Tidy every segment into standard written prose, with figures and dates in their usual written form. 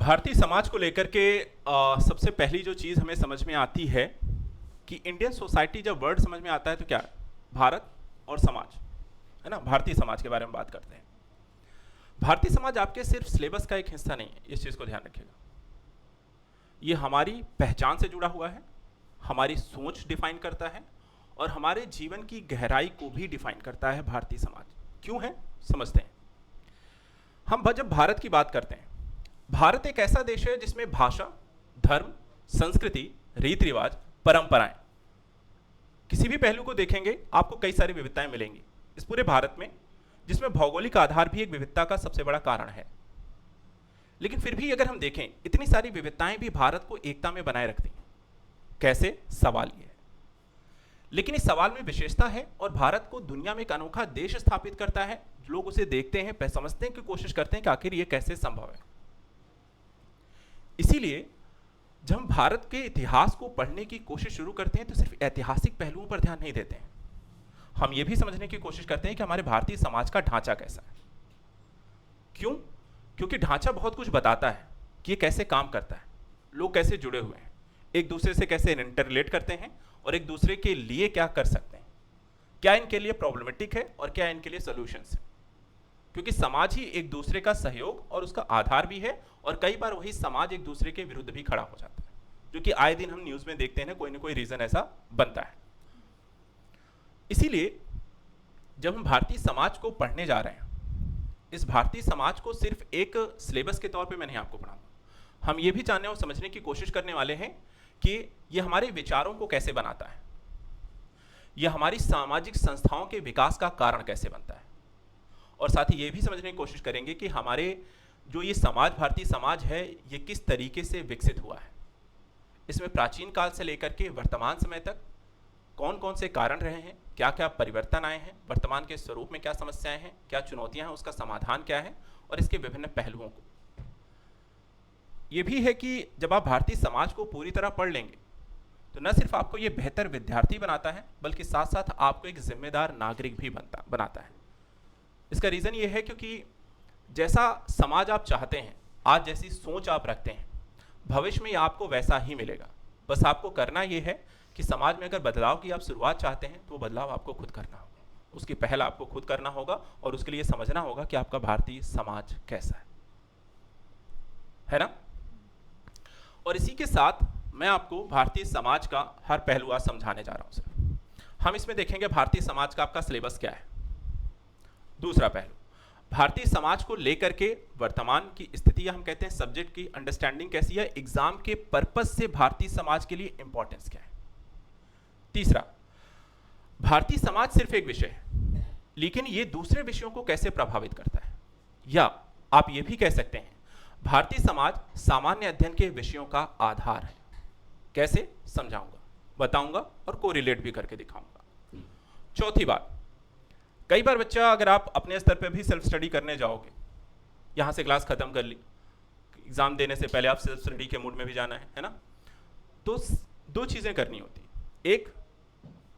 भारतीय समाज को लेकर के सबसे पहली जो चीज़ हमें समझ में आती है कि इंडियन सोसाइटी, जब वर्ड समझ में आता है तो क्या है? भारत और समाज, है ना। भारतीय समाज के बारे में बात करते हैं। भारतीय समाज आपके सिर्फ सिलेबस का एक हिस्सा नहीं है, इस चीज़ को ध्यान रखिएगा। ये हमारी पहचान से जुड़ा हुआ है, हमारी सोच डिफाइन करता है और हमारे जीवन की गहराई को भी डिफाइन करता है। भारतीय समाज क्यों है, समझते हैं। हम जब भारत की बात करते हैं, भारत एक ऐसा देश है जिसमें भाषा, धर्म, संस्कृति, रीति रिवाज, परंपराएं, किसी भी पहलू को देखेंगे आपको कई सारी विविधताएं मिलेंगी इस पूरे भारत में, जिसमें भौगोलिक आधार भी एक विविधता का सबसे बड़ा कारण है। लेकिन फिर भी अगर हम देखें, इतनी सारी विविधताएं भी भारत को एकता में बनाए रखती हैं। कैसे? सवाल ये है। लेकिन इस सवाल में विशेषता है और भारत को दुनिया में एक अनोखा देश स्थापित करता है। लोग उसे देखते हैं, समझने की कोशिश करते हैं कि आखिर ये कैसे संभव है। इसीलिए जब हम भारत के इतिहास को पढ़ने की कोशिश शुरू करते हैं तो सिर्फ ऐतिहासिक पहलुओं पर ध्यान नहीं देते हैं, हम ये भी समझने की कोशिश करते हैं कि हमारे भारतीय समाज का ढांचा कैसा है। क्यों? क्योंकि ढांचा बहुत कुछ बताता है कि ये कैसे काम करता है, लोग कैसे जुड़े हुए हैं, एक दूसरे से कैसे इंटर रिलेट करते हैं और एक दूसरे के लिए क्या कर सकते हैं, क्या इनके लिए प्रॉब्लमेटिक है और क्या इनके लिए सॉल्यूशंस है। क्योंकि समाज ही एक दूसरे का सहयोग और उसका आधार भी है, और कई बार वही समाज एक दूसरे के विरुद्ध भी खड़ा हो जाता है, जो कि आए दिन हम न्यूज़ में देखते हैं, कोई ना कोई रीज़न ऐसा बनता है। इसीलिए जब हम भारतीय समाज को पढ़ने जा रहे हैं, इस भारतीय समाज को सिर्फ एक सिलेबस के तौर पे मैं नहीं आपको पढ़ाऊंगा। हम ये भी जानने और समझने की कोशिश करने वाले हैं कि ये हमारे विचारों को कैसे बनाता है, ये हमारी सामाजिक संस्थाओं के विकास का कारण कैसे बनता है, और साथ ही ये भी समझने की कोशिश करेंगे कि हमारे जो ये समाज, भारतीय समाज है, ये किस तरीके से विकसित हुआ है। इसमें प्राचीन काल से लेकर के वर्तमान समय तक कौन कौन से कारण रहे हैं, क्या क्या परिवर्तन आए हैं, वर्तमान के स्वरूप में क्या समस्याएं हैं, क्या चुनौतियां हैं, उसका समाधान क्या है, और इसके विभिन्न पहलुओं को। ये भी है कि जब आप भारतीय समाज को पूरी तरह पढ़ लेंगे तो न सिर्फ आपको ये बेहतर विद्यार्थी बनाता है, बल्कि साथ साथ आपको एक जिम्मेदार नागरिक भी बनाता है। इसका रीज़न ये है क्योंकि जैसा समाज आप चाहते हैं, आज जैसी सोच आप रखते हैं, भविष्य में आपको वैसा ही मिलेगा। बस आपको करना ये है कि समाज में अगर बदलाव की आप शुरुआत चाहते हैं तो वो बदलाव आपको खुद करना होगा, उसकी पहल आपको खुद करना होगा, और उसके लिए समझना होगा कि आपका भारतीय समाज कैसा है ना। और इसी के साथ मैं आपको भारतीय समाज का हर पहलू आज समझाने जा रहा हूँ सर। हम इसमें देखेंगे भारतीय समाज का आपका सिलेबस क्या है। दूसरा पहलू, भारतीय समाज को लेकर के वर्तमान की स्थिति, या हम कहते हैं सब्जेक्ट की अंडरस्टैंडिंग कैसी है, एग्जाम के पर्पस से भारतीय समाज के लिए इंपॉर्टेंस क्या है। तीसरा, भारतीय समाज सिर्फ एक विषय है, लेकिन ये दूसरे विषयों को कैसे प्रभावित करता है, या आप ये भी कह सकते हैं भारतीय समाज सामान्य अध्ययन के विषयों का आधार है। कैसे? समझाऊंगा, बताऊंगा और कोरिलेट भी करके दिखाऊंगा। चौथी बात, कई बार बच्चा, अगर आप अपने स्तर पे भी सेल्फ स्टडी करने जाओगे, यहाँ से क्लास खत्म कर ली, एग्जाम देने से पहले आप सेल्फ स्टडी के मूड में भी जाना है ना, तो दो चीज़ें करनी होती, एक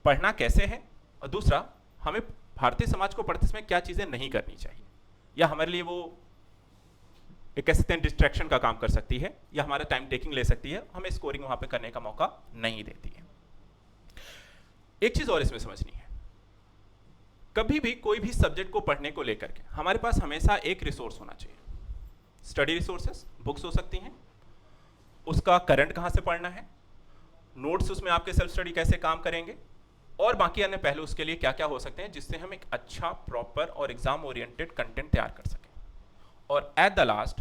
पढ़ना कैसे है, और दूसरा हमें भारतीय समाज को पढ़ते समय क्या चीज़ें नहीं करनी चाहिए, या हमारे लिए वो एक कह सकते हैं डिस्ट्रैक्शन का काम कर सकती है, या हमारा टाइम टेकिंग ले सकती है, हमें स्कोरिंग वहाँ पे करने का मौका नहीं देती है। एक चीज़ और इसमें समझनी है, कभी भी कोई भी सब्जेक्ट को पढ़ने को लेकर के हमारे पास हमेशा एक रिसोर्स होना चाहिए। स्टडी रिसोर्सेस, बुक्स हो सकती हैं, उसका करंट कहाँ से पढ़ना है, नोट्स उसमें आपके सेल्फ स्टडी कैसे काम करेंगे, और बाकी अन्य पहलू उसके लिए क्या क्या हो सकते हैं, जिससे हम एक अच्छा, प्रॉपर और एग्जाम ओरिएंटेड कंटेंट तैयार कर सकें। और एट द लास्ट,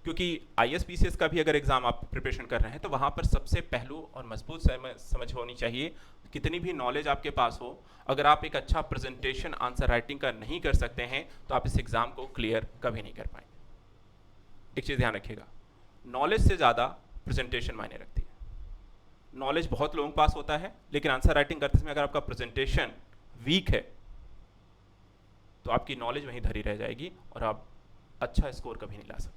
क्योंकि ISPCS का भी अगर एग्जाम आप प्रिपरेशन कर रहे हैं तो वहाँ पर सबसे पहलू और मजबूत समझ होनी चाहिए। कितनी भी नॉलेज आपके पास हो, अगर आप एक अच्छा प्रेजेंटेशन आंसर राइटिंग का नहीं कर सकते हैं तो आप इस एग्ज़ाम को क्लियर कभी नहीं कर पाएंगे। एक चीज़ ध्यान रखिएगा, नॉलेज से ज़्यादा प्रेजेंटेशन मायने रखती है। नॉलेज बहुत लोगों के पास होता है, लेकिन आंसर राइटिंग करते समय अगर आपका प्रेजेंटेशन वीक है तो आपकी नॉलेज वहीं धरी रह जाएगी और आप अच्छा स्कोर कभी नहीं ला सकते।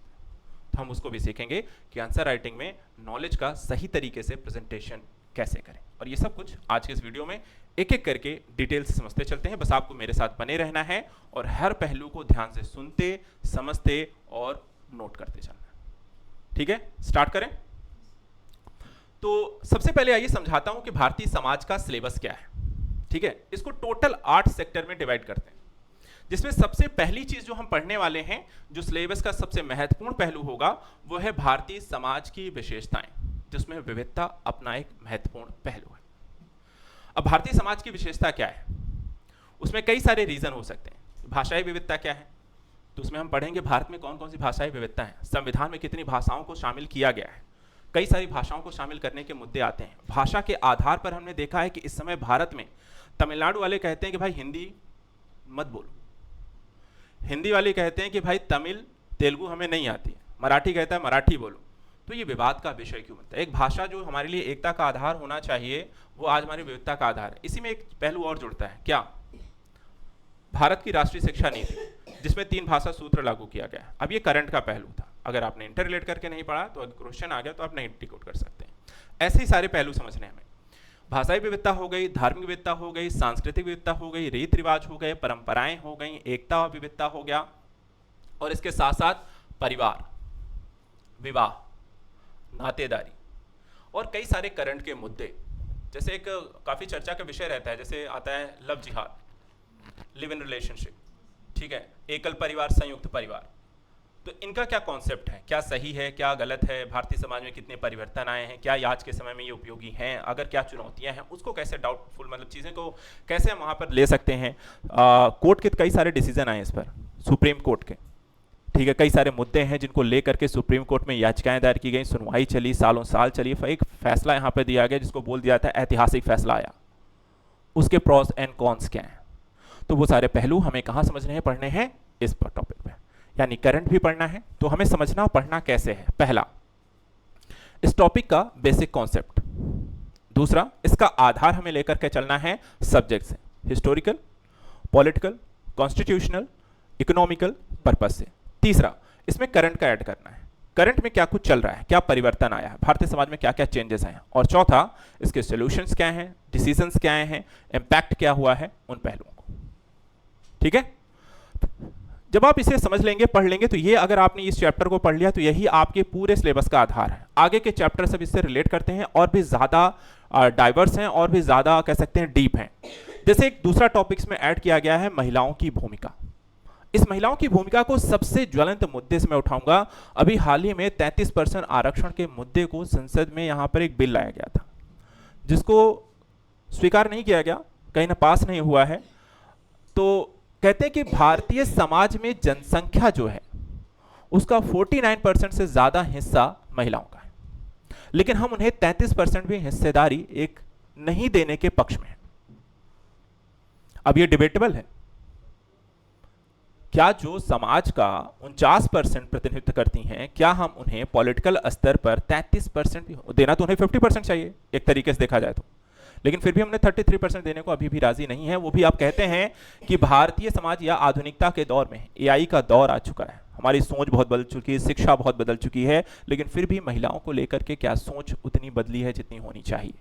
तो हम उसको भी सीखेंगे कि आंसर राइटिंग में नॉलेज का सही तरीके से प्रेजेंटेशन कैसे करें, और ये सब कुछ आज के इस वीडियो में एक एक करके डिटेल से समझते चलते हैं। बस आपको मेरे साथ बने रहना है और हर पहलू को ध्यान से सुनते, समझते और नोट करते चलना है। ठीक। ठीक है, स्टार्ट करें। तो सबसे पहले आइए समझाता हूं कि भारतीय समाज का सिलेबस क्या है। ठीक है, इसको टोटल 8 सेक्टर में डिवाइड करते हैं, जिसमें सबसे पहली चीज जो हम पढ़ने वाले हैं, जो सिलेबस का सबसे महत्वपूर्ण पहलू होगा, वो है भारतीय समाज की विशेषताएं, जिसमें विविधता अपना एक महत्वपूर्ण पहलू है। अब भारतीय समाज की विशेषता क्या है, उसमें कई सारे रीजन हो सकते हैं। भाषाई विविधता क्या है, तो उसमें हम पढ़ेंगे भारत में कौन कौन सी भाषाई विविधता है, संविधान में कितनी भाषाओं को शामिल किया गया है, कई सारी भाषाओं को शामिल करने के मुद्दे आते हैं। भाषा के आधार पर हमने देखा है कि इस समय भारत में तमिलनाडु वाले कहते हैं कि भाई हिंदी मत बोलो, हिंदी वाले कहते हैं कि भाई तमिल तेलुगु हमें नहीं आती है, मराठी कहता है मराठी बोलो। तो ये विवाद का विषय क्यों बनता है? एक भाषा जो हमारे लिए एकता का आधार होना चाहिए, वो आज हमारी विविधता का आधार है। इसी में एक पहलू और जुड़ता है, क्या? भारत की राष्ट्रीय शिक्षा नीति, जिसमें 3 भाषा सूत्र लागू किया गया है। अब ये करंट का पहलू था, अगर आपने इंटर रिलेट करके नहीं पढ़ा तो अगर क्वेश्चन आ गया तो आप नहीं डिकोड कर सकते हैं। ऐसे ही सारे पहलू समझने हमें, भाषाई विविधता हो गई, धार्मिक विविधता हो गई, सांस्कृतिक विविधता हो गई, रीति रिवाज हो गए, परंपराएं हो गई, एकता और विविधता हो गया, और इसके साथ साथ परिवार, विवाह, नातेदारी और कई सारे करंट के मुद्दे। जैसे एक काफी चर्चा का विषय रहता है, जैसे आता है लव जिहाद, लिव इन रिलेशनशिप, ठीक है, एकल परिवार, संयुक्त परिवार। तो इनका क्या कॉन्सेप्ट है, क्या सही है, क्या गलत है, भारतीय समाज में कितने परिवर्तन आए हैं, क्या आज के समय में ये उपयोगी हैं, अगर क्या चुनौतियां हैं, उसको कैसे डाउटफुल, मतलब चीज़ें को कैसे हम वहाँ पर ले सकते हैं। कोर्ट के कई सारे डिसीजन आए इस पर, सुप्रीम कोर्ट के, ठीक है, कई सारे मुद्दे हैं जिनको लेकर के सुप्रीम कोर्ट में याचिकाएं दायर की गई, सुनवाई चली, सालों साल चली, एक फैसला यहाँ पर दिया गया जिसको बोल दिया था ऐतिहासिक फैसला आया। उसके प्रॉस एंड कॉन्स क्या हैं, तो वो सारे पहलू हमें कहाँ समझने हैं, पढ़ने हैं इस पर टॉपिक पे, यानी करंट भी पढ़ना है। तो हमें समझना और पढ़ना कैसे है, पहला इस टॉपिक का बेसिक कॉन्सेप्ट, दूसरा इसका आधार हमें लेकर के चलना है सब्जेक्ट से, historical, political, constitutional, economical purpose से, तीसरा इसमें करंट का ऐड करना है, करंट में क्या कुछ चल रहा है, क्या परिवर्तन आया है, भारतीय समाज में क्या क्या चेंजेस आए हैं, और चौथा इसके सॉल्यूशंस क्या हैं, डिसीजंस क्या आए हैं, इम्पैक्ट क्या हुआ है उन पहलुओं को। ठीक है, जब आप इसे समझ लेंगे, पढ़ लेंगे, तो ये अगर आपने इस चैप्टर को पढ़ लिया तो यही आपके पूरे सिलेबस का आधार है। आगे के चैप्टर सब इससे रिलेट करते हैं और भी ज्यादा डाइवर्स हैं और भी ज्यादा कह सकते हैं डीप हैं। जैसे एक दूसरा टॉपिक्स में ऐड किया गया है महिलाओं की भूमिका। इस महिलाओं की भूमिका को सबसे ज्वलंत मुद्दे से मैं उठाऊंगा। अभी हाल ही में 33% आरक्षण के मुद्दे को संसद में यहां पर एक बिल लाया गया था, जिसको स्वीकार नहीं किया गया, कहीं ना पास नहीं हुआ है। तो कहते हैं कि भारतीय समाज में जनसंख्या जो है उसका 49% से ज्यादा हिस्सा महिलाओं का है, लेकिन हम उन्हें 33% भी हिस्सेदारी एक नहीं देने के पक्ष में है। अब ये डिबेटेबल है, क्या जो समाज का 49% प्रतिनिधित्व करती हैं, क्या हम उन्हें पॉलिटिकल स्तर पर 33% भी देना, तो उन्हें 50% चाहिए एक तरीके से देखा जाए तो, लेकिन फिर भी हमने 33% देने को अभी भी राजी नहीं है। वो भी आप कहते हैं कि भारतीय समाज या आधुनिकता के दौर में एआई का दौर आ चुका है, हमारी सोच बहुत बदल चुकी है, शिक्षा बहुत बदल चुकी है, लेकिन फिर भी महिलाओं को लेकर के क्या सोच उतनी बदली है जितनी होनी चाहिए।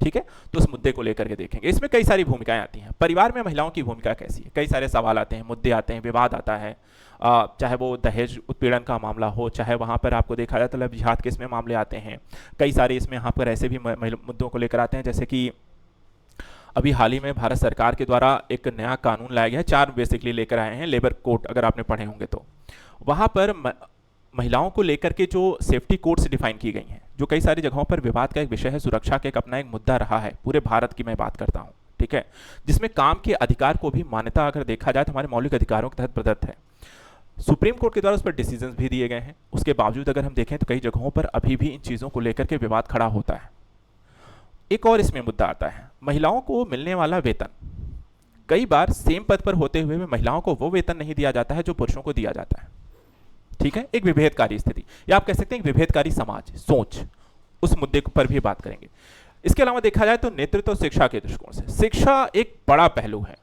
ठीक है, तो उस मुद्दे को लेकर के देखेंगे। इसमें कई सारी भूमिकाएं आती हैं। परिवार में महिलाओं की भूमिका कैसी है, कई सारे सवाल आते हैं, मुद्दे आते हैं, विवाद आता है, चाहे वो दहेज उत्पीड़न का मामला हो, चाहे वहाँ पर आपको देखा जाए तो लव जिहाद के इसमें मामले आते हैं। कई सारे इसमें यहाँ पर ऐसे भी मुद्दों को लेकर आते हैं, जैसे कि अभी हाल ही में भारत सरकार के द्वारा एक नया कानून लाया गया है, 4 बेसिकली लेकर आए हैं, लेबर कोड, अगर आपने पढ़े होंगे तो वहाँ पर महिलाओं को लेकर के जो सेफ्टी कोड्स डिफाइन की गई हैं, जो कई सारी जगहों पर विवाद का एक विषय है, सुरक्षा का एक अपना एक मुद्दा रहा है, पूरे भारत की मैं बात करता हूँ। ठीक है, जिसमें काम के अधिकार को भी मान्यता अगर देखा जाए तो हमारे मौलिक अधिकारों के तहत प्रदत्त है। सुप्रीम कोर्ट के द्वारा उस पर डिसीजंस भी दिए गए हैं। उसके बावजूद अगर हम देखें तो कई जगहों पर अभी भी इन चीज़ों को लेकर के विवाद खड़ा होता है। एक और इसमें मुद्दा आता है महिलाओं को मिलने वाला वेतन। कई बार सेम पद पर होते हुए भी महिलाओं को वो वेतन नहीं दिया जाता है जो पुरुषों को दिया जाता है। ठीक है, एक विभेदकारी स्थिति, या आप कह सकते हैं विभेदकारी समाज सोच, उस मुद्दे पर भी बात करेंगे। इसके अलावा देखा जाए तो नेतृत्व शिक्षा के दृष्टिकोण से शिक्षा एक बड़ा पहलू है।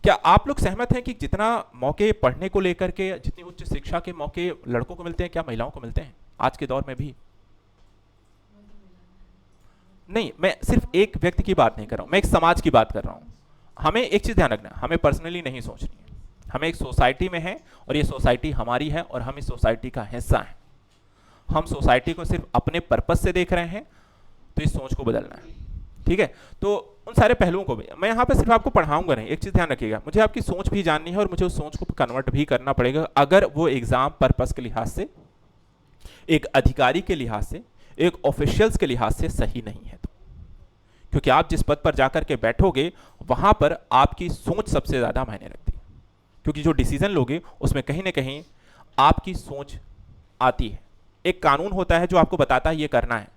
क्या आप लोग सहमत हैं कि जितना मौके पढ़ने को लेकर के, जितनी उच्च शिक्षा के मौके लड़कों को मिलते हैं, क्या महिलाओं को मिलते हैं आज के दौर में भी? नहीं, मैं सिर्फ एक व्यक्ति की बात नहीं कर रहा हूं, मैं एक समाज की बात कर रहा हूं। हमें एक चीज ध्यान रखना, हमें पर्सनली नहीं सोचनी है, हमें एक सोसाइटी में है और ये सोसाइटी हमारी है और हम इस सोसाइटी का हिस्सा हैं। हम सोसाइटी को सिर्फ अपने पर्पस से देख रहे हैं, तो इस सोच को बदलना है। ठीक है, तो उन सारे पहलुओं को भी मैं यहाँ पे सिर्फ आपको पढ़ाऊंगा नहीं, एक चीज़ ध्यान रखिएगा, मुझे आपकी सोच भी जाननी है और मुझे उस सोच को कन्वर्ट भी करना पड़ेगा, अगर वो एग्जाम पर्पस के लिहाज से, एक अधिकारी के लिहाज से, एक ऑफिशियल्स के लिहाज से सही नहीं है तो। क्योंकि आप जिस पद पर जाकर के बैठोगे वहां पर आपकी सोच सबसे ज्यादा मायने रखती है, क्योंकि जो डिसीजन लोगे उसमें कहीं ना कहीं आपकी सोच आती है। एक कानून होता है जो आपको बताता है ये करना है,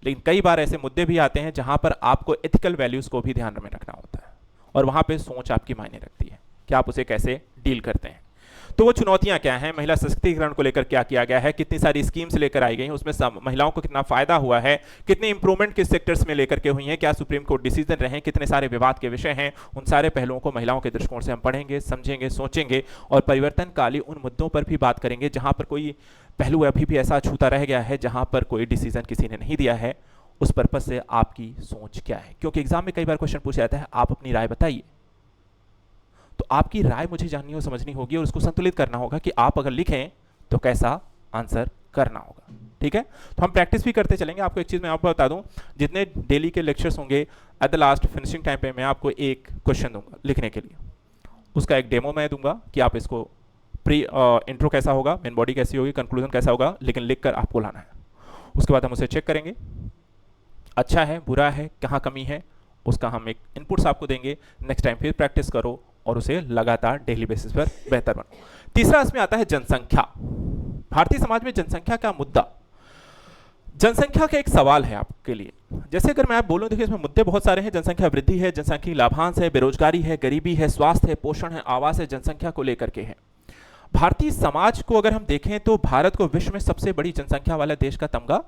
लेकिन कई बार ऐसे मुद्दे भी आते हैं जहां पर आपको एथिकल वैल्यूज को भी ध्यान में रखना होता है, और वहां पे सोच आपकी मायने रखती है कि आप उसे कैसे डील करते हैं। तो वो चुनौतियां क्या हैं, महिला सशक्तिकरण को लेकर क्या किया गया है, कितनी सारी स्कीम्स लेकर आई गई हैं, उसमें महिलाओं को कितना फायदा हुआ है, कितनी इंप्रूवमेंट किस सेक्टर्स में लेकर के हुई हैं, क्या सुप्रीम कोर्ट डिसीजन रहे, कितने सारे विवाद के विषय हैं, उन सारे पहलुओं को महिलाओं के दृष्टिकोण से हम पढ़ेंगे, समझेंगे, सोचेंगे और परिवर्तनकाली उन मुद्दों पर भी बात करेंगे जहां पर कोई पहलू अभी भी ऐसा छूता रह गया है जहां पर कोई डिसीजन किसी ने नहीं दिया है। उस पर्पज से आपकी सोच क्या है, क्योंकि एग्जाम में कई बार क्वेश्चन पूछा जाता है आप अपनी राय बताइए, तो आपकी राय मुझे जाननी और समझनी होगी और उसको संतुलित करना होगा कि आप अगर लिखें तो कैसा आंसर करना होगा। ठीक है, तो हम प्रैक्टिस भी करते चलेंगे। आपको एक चीज मैं आपको बता दूं, जितने डेली के लेक्चर्स होंगे at the last finishing time पे मैं आपको एक क्वेश्चन दूंगा लिखने के लिए, उसका एक डेमो मैं दूंगा कि आप इसको प्री इंट्रो कैसा होगा, मेन बॉडी कैसी होगी, कंक्लूजन कैसा होगा, लेकिन लिखकर आपको लाना है। उसके बाद हम उसे चेक करेंगे, अच्छा है बुरा है, कहाँ कमी है, उसका हम एक इनपुट्स आपको देंगे। नेक्स्ट टाइम फिर प्रैक्टिस करो और उसे लगातार डेली बेसिस पर बेहतर बनो। तीसरा इसमें आता है जनसंख्या। भारतीय समाज में जनसंख्या का मुद्दा, जनसंख्या का एक सवाल है आपके लिए। जैसे अगर मैं आप बोलूं, देखिए इसमें मुद्दे बहुत सारे हैं, जनसंख्या वृद्धि है, जनसंख्या लाभांश है, बेरोजगारी है, गरीबी है, स्वास्थ्य है, पोषण है, आवास है, जनसंख्या को लेकर के है। भारतीय समाज को अगर हम देखें तो भारत को विश्व में सबसे बड़ी जनसंख्या वाला देश का तमगा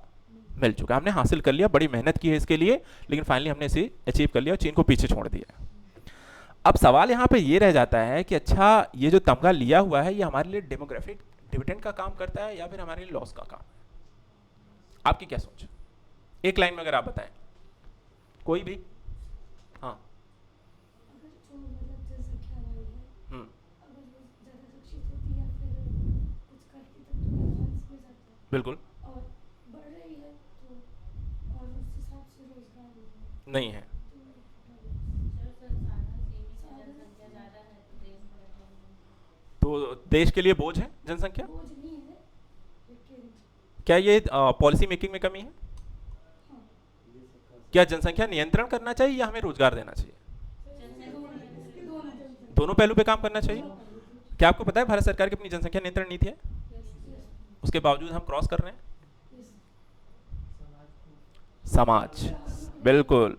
मिल चुका है, हमने हासिल कर लिया, बड़ी मेहनत की है इसके लिए, लेकिन फाइनली हमने इसे अचीव कर लिया और चीन को पीछे छोड़ दिया। अब सवाल यहाँ पे ये रह जाता है कि अच्छा ये जो तमगा लिया हुआ है ये हमारे लिए डेमोग्राफिक डिविडेंड का काम करता है या फिर हमारे लिए लॉस का काम है? आपकी क्या सोच, एक लाइन में अगर आप बताएं कोई भी। हाँ बिल्कुल नहीं है, तो देश के लिए बोझ है जनसंख्या? क्या ये पॉलिसी मेकिंग में कमी है? क्या जनसंख्या नियंत्रण करना चाहिए या हमें रोजगार देना चाहिए? दोनों पहलू पे काम करना चाहिए। क्या आपको पता है भारत सरकार की अपनी जनसंख्या नियंत्रण नीति है, उसके बावजूद हम क्रॉस कर रहे हैं समाज। बिल्कुल,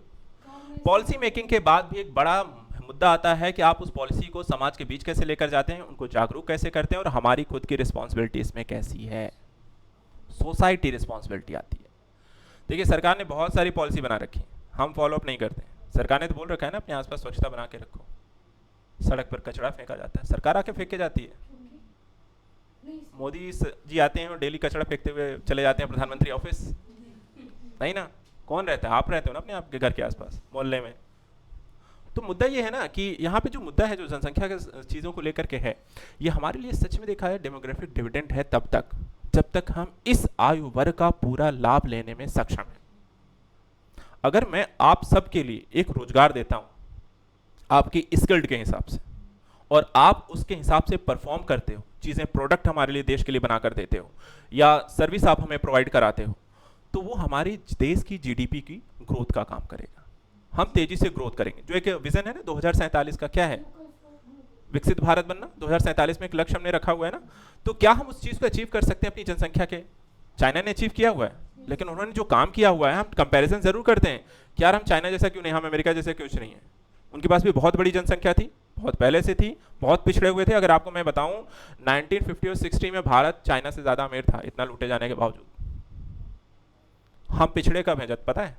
पॉलिसी मेकिंग के बाद भी एक बड़ा मुद्दा आता है कि आप उस पॉलिसी को समाज के बीच कैसे लेकर जाते हैं, उनको जागरूक कैसे करते हैं और हमारी खुद की रिस्पॉन्सिबिलिटी इसमें कैसी है, सोसाइटी रिस्पॉन्सिबिलिटी आती है। देखिए सरकार ने बहुत सारी पॉलिसी बना रखी, हम फॉलोअप नहीं करते। सरकार ने तो बोल रखा है ना अपने आसपास स्वच्छता बना के रखो, सड़क पर कचरा फेंका जाता है, सरकार आके फेंक के जाती है। मोदी जी आते हैं और डेली कचरा फेंकते हुए चले जाते हैं प्रधानमंत्री ऑफिस, नहीं ना, कौन रहता है? आप रहते हो ना अपने आपके घर के आसपास मोहल्ले में। तो मुद्दा ये है ना कि यहाँ पे जो मुद्दा है जो जनसंख्या के चीज़ों को लेकर के है, ये हमारे लिए सच में देखा है डेमोग्राफिक डिविडेंड है तब तक जब तक हम इस आयु वर्ग का पूरा लाभ लेने में सक्षम हैं। अगर मैं आप सबके लिए एक रोजगार देता हूं आपकी स्किल्ड के हिसाब से और आप उसके हिसाब से परफॉर्म करते हो, चीजें प्रोडक्ट हमारे लिए देश के लिए बनाकर देते हो या सर्विस आप हमें प्रोवाइड कराते हो, तो वो हमारे देश की जीडीपी की ग्रोथ का काम करेगा। हम तेजी से ग्रोथ करेंगे। जो एक विजन है ना 2047 का, क्या है? विकसित भारत बनना। 2047 में एक लक्ष्य हमने रखा हुआ है ना, तो क्या हम उस चीज को अचीव कर सकते हैं अपनी जनसंख्या के? चाइना ने अचीव किया हुआ है, लेकिन उन्होंने जो काम किया हुआ है हम कंपैरिजन जरूर करते हैं कि यार हम चाइना जैसा क्यों नहीं, हम अमेरिका जैसे क्यों नहीं है। उनके पास भी बहुत बड़ी जनसंख्या थी, बहुत पहले से थी, बहुत पिछड़े हुए थे। अगर आपको मैं बताऊं 1950 और 60 में भारत चाइना से ज्यादा अमीर था, इतना लूटे जाने के बावजूद। हम पिछड़े कब हैं जब पता है?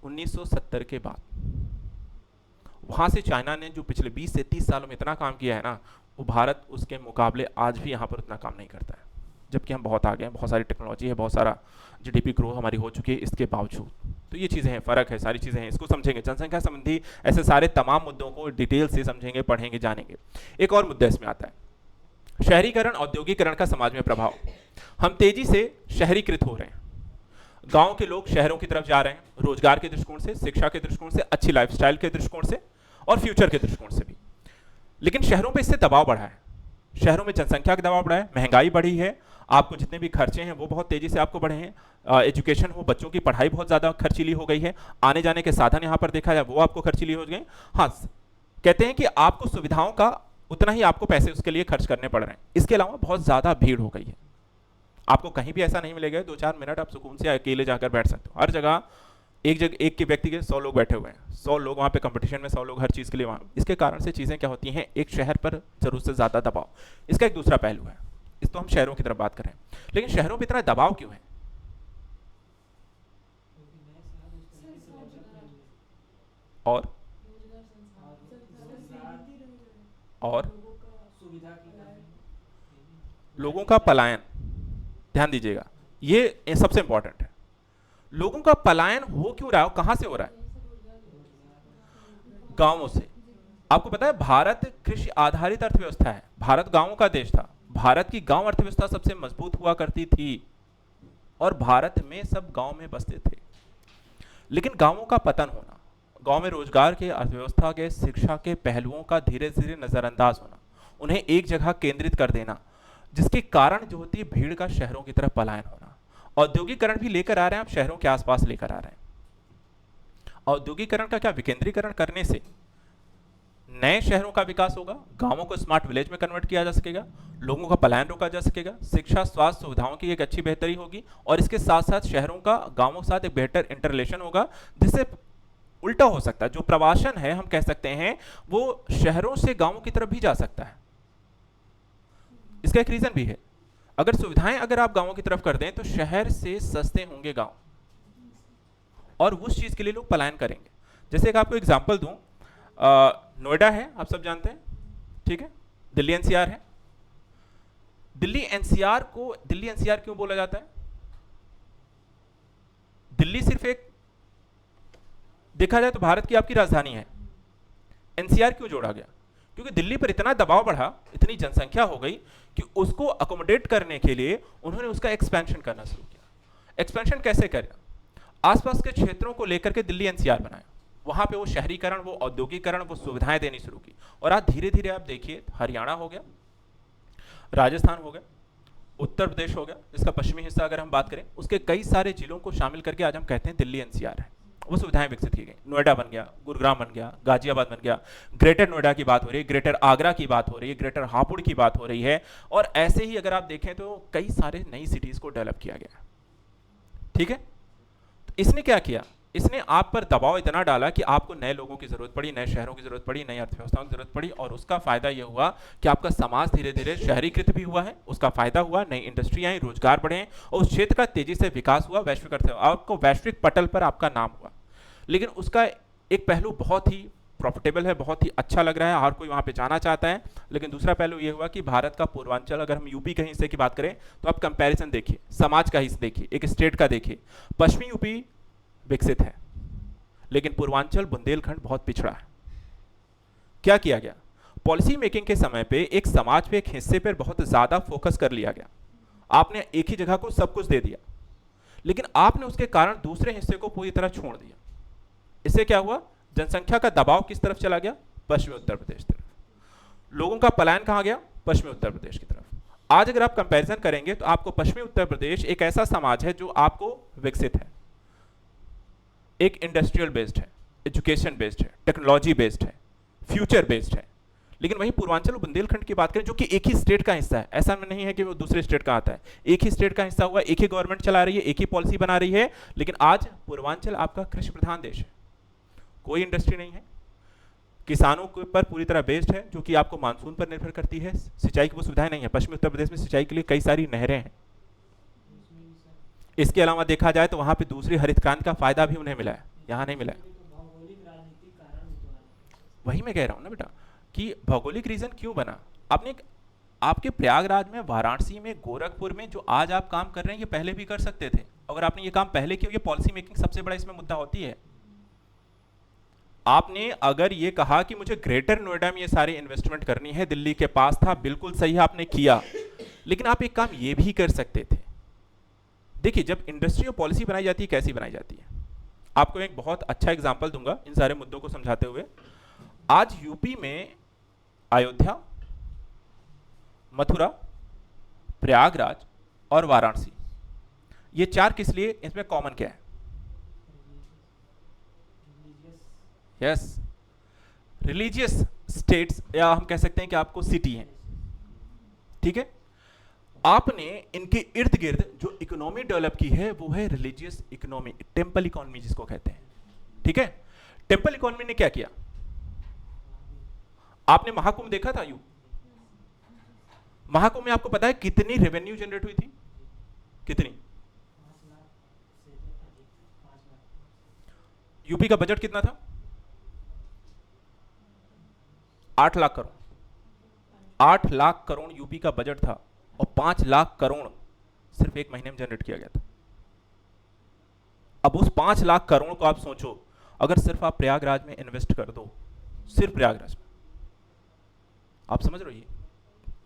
1970 के बाद। वहां से चाइना ने जो पिछले 20 से 30 सालों में इतना काम किया है ना, वो भारत उसके मुकाबले आज भी यहाँ पर उतना काम नहीं करता है, जबकि हम बहुत आगे हैं, बहुत सारी टेक्नोलॉजी है, बहुत सारा जीडीपी ग्रोथ हमारी हो चुकी है इसके बावजूद। तो ये चीज़ें हैं, फ़र्क है, सारी चीज़ें हैं, इसको समझेंगे। जनसंख्या संबंधी ऐसे सारे तमाम मुद्दों को डिटेल से समझेंगे, पढ़ेंगे, जानेंगे। एक और मुद्दा इसमें आता है शहरीकरण, औद्योगिकरण का समाज में प्रभाव। हम तेजी से शहरीकृत हो रहे हैं। गांव के लोग शहरों की तरफ जा रहे हैं, रोजगार के दृष्टिकोण से, शिक्षा के दृष्टिकोण से, अच्छी लाइफस्टाइल के दृष्टिकोण से और फ्यूचर के दृष्टिकोण से भी। लेकिन शहरों पे इससे दबाव बढ़ा है। शहरों में जनसंख्या का दबाव बढ़ा है, महंगाई बढ़ी है, आपको जितने भी खर्चे हैं वो बहुत तेजी से आपको बढ़े हैं। एजुकेशन हो, बच्चों की पढ़ाई बहुत ज़्यादा खर्चीली हो गई है, आने जाने के साधन यहाँ पर देखा जाए वो आपको खर्चीली हो गए। हाँ, कहते हैं कि आपको सुविधाओं का उतना ही आपको पैसे उसके लिए खर्च करने पड़ रहे हैं। इसके अलावा बहुत ज़्यादा भीड़ हो गई है। आपको कहीं भी ऐसा नहीं मिलेगा 2-4 मिनट आप सुकून से अकेले जाकर बैठ सकते हो। हर जगह एक के व्यक्ति के 100 लोग बैठे हुए हैं, 100 लोग वहाँ पे कंपटीशन में, 100 लोग हर चीज़ के लिए वहाँ। इसके कारण से चीज़ें क्या होती हैं, एक शहर पर जरूरत से ज़्यादा दबाव। इसका एक दूसरा पहलू है, इस तो हम शहरों की तरफ बात करें, लेकिन शहरों पर इतना दबाव क्यों है? और लोगों का पलायन, ध्यान दीजिएगा, ये सबसे इंपॉर्टेंट है। लोगों का पलायन हो क्यों रहा है, कहां से हो रहा है? गांवों से। आपको पता है भारत कृषि आधारित अर्थव्यवस्था है, भारत गांवों का देश था। भारत की गांव अर्थव्यवस्था सबसे मजबूत हुआ करती थी और भारत में सब गांव में बसते थे। लेकिन गांवों का पतन होना, गांव में रोजगार के, अर्थव्यवस्था के, शिक्षा के पहलुओं का धीरे धीरे नजरअंदाज होना, उन्हें एक जगह केंद्रित कर देना, जिसके कारण जो होती है भीड़ का शहरों की तरफ पलायन होना। औद्योगिकरण भी लेकर आ रहे हैं, आप शहरों के आसपास लेकर आ रहे हैं। औद्योगिकरण का क्या, विकेंद्रीकरण करने से नए शहरों का विकास होगा, गांवों को स्मार्ट विलेज में कन्वर्ट किया जा सकेगा, लोगों का पलायन रोका जा सकेगा, शिक्षा, स्वास्थ्य सुविधाओं की एक अच्छी बेहतरी होगी और इसके साथ साथ शहरों का गांवों के साथ एक बेहतर इंटरलेशन होगा, जिससे उल्टा हो सकता है, जो प्रवासन है हम कह सकते हैं वो शहरों से गांवों की तरफ भी जा सकता है। इसका एक रीजन भी है, अगर सुविधाएं अगर आप गांवों की तरफ कर दें तो शहर से सस्ते होंगे गांव और उस चीज के लिए लोग पलायन करेंगे। जैसे एक आपको एग्जांपल दूं, नोएडा है, आप सब जानते हैं, ठीक है, दिल्ली एनसीआर है। दिल्ली एनसीआर क्यों बोला जाता है? दिल्ली सिर्फ एक, देखा जाए तो भारत की आपकी राजधानी है, एनसीआर क्यों जोड़ा गया? क्योंकि दिल्ली पर इतना दबाव बढ़ा, इतनी जनसंख्या हो गई कि उसको अकोमोडेट करने के लिए उन्होंने उसका एक्सपेंशन करना शुरू किया। एक्सपेंशन कैसे करें? आसपास के क्षेत्रों को लेकर के दिल्ली एनसीआर बनाया, वहां पे वो शहरीकरण, वो औद्योगिकरण, वो सुविधाएं देनी शुरू की। और आज धीरे धीरे आप देखिए, हरियाणा हो गया, राजस्थान हो गया, उत्तर प्रदेश हो गया, जिसका पश्चिमी हिस्सा अगर हम बात करें, उसके कई सारे जिलों को शामिल करके आज हम कहते हैं दिल्ली एनसीआर है। वो सुविधाएं विकसित की गई, नोएडा बन गया, गुरुग्राम बन गया, गाजियाबाद बन गया, ग्रेटर नोएडा की बात हो रही है, ग्रेटर आगरा की बात हो रही है, ग्रेटर हापुड़ की बात हो रही है, और ऐसे ही अगर आप देखें तो कई सारे नई सिटीज को डेवलप किया गया। ठीक है, तो इसने क्या किया, इसने आप पर दबाव इतना डाला कि आपको नए लोगों की जरूरत पड़ी, नए शहरों की जरूरत पड़ी, नई अर्थव्यवस्थाओं की जरूरत पड़ी, और उसका फायदा यह हुआ कि आपका समाज धीरे धीरे शहरीकृत भी हुआ है, उसका फायदा हुआ, नई इंडस्ट्री आई, रोजगार बढ़े और उस क्षेत्र का तेजी से विकास हुआ, वैश्विक अर्थव्यवस्था, आपको वैश्विक पटल पर आपका नाम हुआ। लेकिन उसका एक पहलू बहुत ही प्रॉफिटेबल है, बहुत ही अच्छा लग रहा है, हर कोई वहां पे जाना चाहता है। लेकिन दूसरा पहलू यह हुआ कि भारत का पूर्वांचल, अगर हम यूपी के हिस्से की बात करें तो आप कंपैरिजन देखिए, समाज का हिस्सा देखिए, एक स्टेट का देखिए, पश्चिमी यूपी विकसित है लेकिन पूर्वांचल बुंदेलखंड बहुत पिछड़ा है। क्या किया गया, पॉलिसी मेकिंग के समय पे एक समाज पे, एक हिस्से पर बहुत ज्यादा फोकस कर लिया गया, आपने एक ही जगह को सब कुछ दे दिया, लेकिन आपने उसके कारण दूसरे हिस्से को पूरी तरह छोड़ दिया। इससे क्या हुआ, जनसंख्या का दबाव किस तरफ चला गया, पश्चिमी उत्तर प्रदेश तरफ। लोगों का पलायन कहां गया, पश्चिमी उत्तर प्रदेश की तरफ। आज अगर आप कंपैरिजन करेंगे तो आपको पश्चिमी उत्तर प्रदेश एक ऐसा समाज है जो आपको विकसित है, एक इंडस्ट्रियल बेस्ड है, एजुकेशन बेस्ड है, टेक्नोलॉजी बेस्ड है, फ्यूचर बेस्ड है। लेकिन वहीं पूर्वांचल और बुंदेलखंड की बात करें जो कि एक ही स्टेट का हिस्सा है, ऐसा नहीं है कि वो दूसरे स्टेट का आता है, एक ही स्टेट का हिस्सा हुआ, एक ही गवर्नमेंट चला रही है, एक ही पॉलिसी बना रही है, लेकिन आज पूर्वांचल आपका कृषि प्रधान देश है, कोई इंडस्ट्री नहीं है, किसानों के पर पूरी तरह बेस्ड है, जो कि आपको मानसून पर निर्भर करती है, सिंचाई की वो सुविधाएं नहीं है। पश्चिमी उत्तर प्रदेश में सिंचाई के लिए कई सारी नहरें हैं। इसके अलावा देखा जाए तो वहां पे दूसरी हरित क्रांति का फायदा भी उन्हें मिला है, यहां नहीं मिला है। वही मैं कह रहा हूं ना बेटा कि भौगोलिक रीजन क्यों बना। आपने आपके प्रयागराज में, वाराणसी में, गोरखपुर में जो आज आप काम कर रहे हैं ये पहले भी कर सकते थे, अगर आपने ये काम पहले किया। ये पॉलिसी मेकिंग सबसे बड़ा इसमें मुद्दा होती है। आपने अगर ये कहा कि मुझे ग्रेटर नोएडा में ये सारी इन्वेस्टमेंट करनी है, दिल्ली के पास था, बिल्कुल सही आपने किया, लेकिन आप एक काम ये भी कर सकते थे। देखिए, जब इंडस्ट्रियल पॉलिसी बनाई जाती है, कैसी बनाई जाती है, आपको एक बहुत अच्छा एग्जांपल दूंगा इन सारे मुद्दों को समझाते हुए। आज यूपी में अयोध्या, मथुरा, प्रयागराज और वाराणसी, ये चार किस लिए, इसमें कॉमन क्या है? यस, रिलीजियस स्टेट्स, या हम कह सकते हैं कि आपको सिटी है, ठीक है। आपने इनके इर्द गिर्द जो इकोनॉमी डेवलप की है वो है रिलीजियस इकोनॉमी, टेम्पल इकोनॉमी जिसको कहते हैं, ठीक है। टेम्पल इकोनॉमी ने क्या किया? आपने महाकुंभ देखा था? महाकुंभ में आपको पता है कितनी रेवेन्यू जनरेट हुई थी? कितनी? यूपी का बजट कितना था? 8 लाख करोड़। 8 लाख करोड़ यूपी का बजट था और 5 लाख करोड़ सिर्फ एक महीने में जनरेट किया गया था। अब उस 5 लाख करोड़ को आप सोचो, अगर सिर्फ आप प्रयागराज में इन्वेस्ट कर दो, सिर्फ प्रयागराज में, आप समझ रहे हो,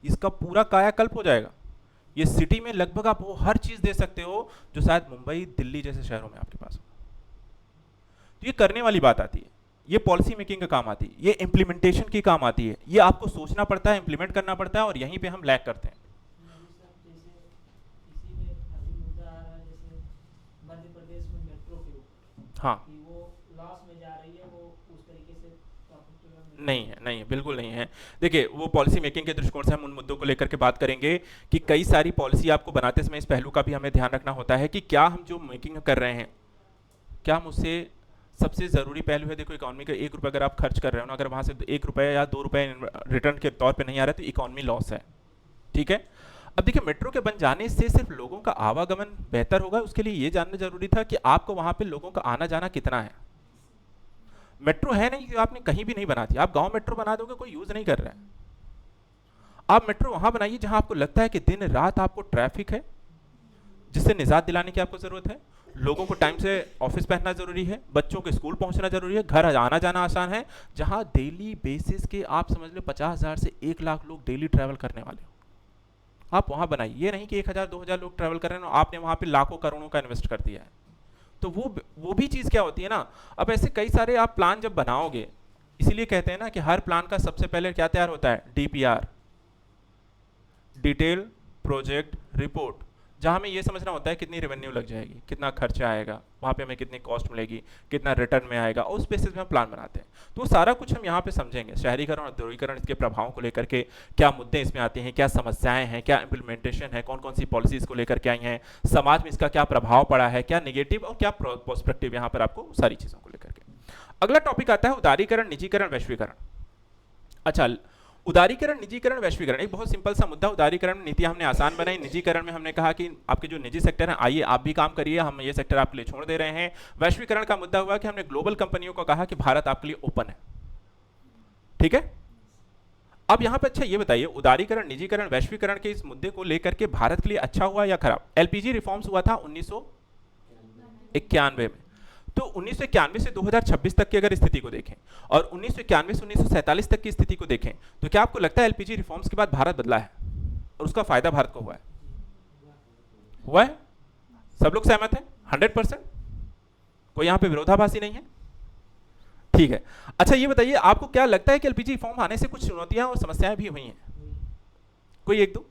इसका पूरा कायाकल्प हो जाएगा। ये सिटी में लगभग आप वो हर चीज दे सकते हो जो शायद मुंबई, दिल्ली जैसे शहरों में आपके पास हो। तो ये करने वाली बात आती है, ये पॉलिसी मेकिंग का काम आती है, ये इंप्लीमेंटेशन की काम आती है, ये आपको सोचना पड़ता है, इंप्लीमेंट करना पड़ता है, और यहीं पे हम लैग करते हैं। हाँ, नहीं है, नहीं है, बिल्कुल नहीं है। देखिए, वो पॉलिसी मेकिंग के दृष्टिकोण से हम उन मुद्दों को लेकर के बात करेंगे कि कई सारी पॉलिसी आपको बनाते समय इस पहलू का भी हमें ध्यान रखना होता है कि क्या हम जो मेकिंग कर रहे हैं, क्या हम उससे, सबसे ज़रूरी पहलू है, देखो इकोनॉमी का 1 रुपये अगर आप खर्च कर रहे हो ना, अगर वहाँ से 1 रुपये या 2 रुपये रिटर्न के तौर पे नहीं आ रहा है तो इकोनॉमी लॉस है, ठीक है। अब देखिए, मेट्रो के बन जाने से सिर्फ लोगों का आवागमन बेहतर होगा, उसके लिए ये जानना जरूरी था कि आपको वहाँ पे लोगों का आना जाना कितना है। मेट्रो है नहीं कि आपने कहीं भी नहीं बना दी, आप गांव मेट्रो बना दोगे, कोई यूज नहीं कर रहा है। आप मेट्रो वहां बनाइए जहां आपको लगता है कि दिन रात आपको ट्रैफिक है, जिससे निजात दिलाने की आपको जरूरत है, लोगों को टाइम से ऑफिस पहुंचना जरूरी है, बच्चों के स्कूल पहुंचना जरूरी है, घर आना जाना आसान है, जहां डेली बेसिस के आप समझ लो 50,000 से 1 लाख लोग डेली ट्रैवल करने वाले हो, आप वहां बनाइए। ये नहीं कि 1,000 2,000 लोग ट्रैवल कर रहे हैं, आपने वहां पे लाखों करोड़ों का इन्वेस्ट कर दिया है। तो वो भी चीज़ क्या होती है ना, अब ऐसे कई सारे आप प्लान जब बनाओगे, इसीलिए कहते हैं ना कि हर प्लान का सबसे पहले क्या तैयार होता है? डीपीआर, डिटेल प्रोजेक्ट रिपोर्ट, जहां हमें ये समझना होता है कितनी रेवेन्यू लग जाएगी, कितना खर्चा आएगा, वहां पे हमें कितनी कॉस्ट मिलेगी, कितना रिटर्न में आएगा, और उस बेसिस में हम प्लान बनाते हैं। तो सारा कुछ हम यहाँ पे समझेंगे, शहरीकरण और औद्योगिकरण, इसके प्रभावों को लेकर के क्या मुद्दे इसमें आते हैं, क्या समस्याएं हैं, क्या इंप्लीमेंटेशन है, कौन कौन सी पॉलिसीज को लेकर के आई हैं, समाज में इसका क्या प्रभाव पड़ा है, क्या निगेटिव और क्या प्रोस्पेक्टिव, यहाँ पर आपको सारी चीज़ों को लेकर के। अगला टॉपिक आता है उदारीकरण, निजीकरण, वैश्वीकरण। अच्छा, उदारीकरण, निजीकरण, वैश्वीकरण, एक बहुत सिंपल सा मुद्दा। उदारीकरण में नीति हमने आसान बनाई, निजीकरण में हमने कहा कि आपके जो निजी सेक्टर हैं, आइए आप भी काम करिए, हम ये सेक्टर आपके लिए छोड़ दे रहे हैं। वैश्वीकरण का मुद्दा हुआ कि हमने ग्लोबल कंपनियों को कहा कि भारत आपके लिए ओपन है, ठीक है। अब यहां पर अच्छा ये बताइए, उदारीकरण, निजीकरण, वैश्वीकरण के इस मुद्दे को लेकर के भारत के लिए अच्छा हुआ या खराब? एलपीजी रिफॉर्म्स हुआ था 1991 में, तो 1991 से 2026 तक की अगर स्थिति को देखें और 1991 से 1947 तक की स्थिति को देखें, तो क्या आपको लगता है एलपीजी रिफॉर्म्स के बाद भारत बदला है और उसका फायदा भारत को हुआ है? हुआ है? सब लोग सहमत हैं? 100%? कोई यहां पे विरोधाभासी नहीं है? ठीक है। अच्छा ये बताइए, आपको क्या लगता है कि एलपीजी रिफॉर्म आने से कुछ चुनौतियां और समस्याएं भी हुई हैं? कोई एक दो?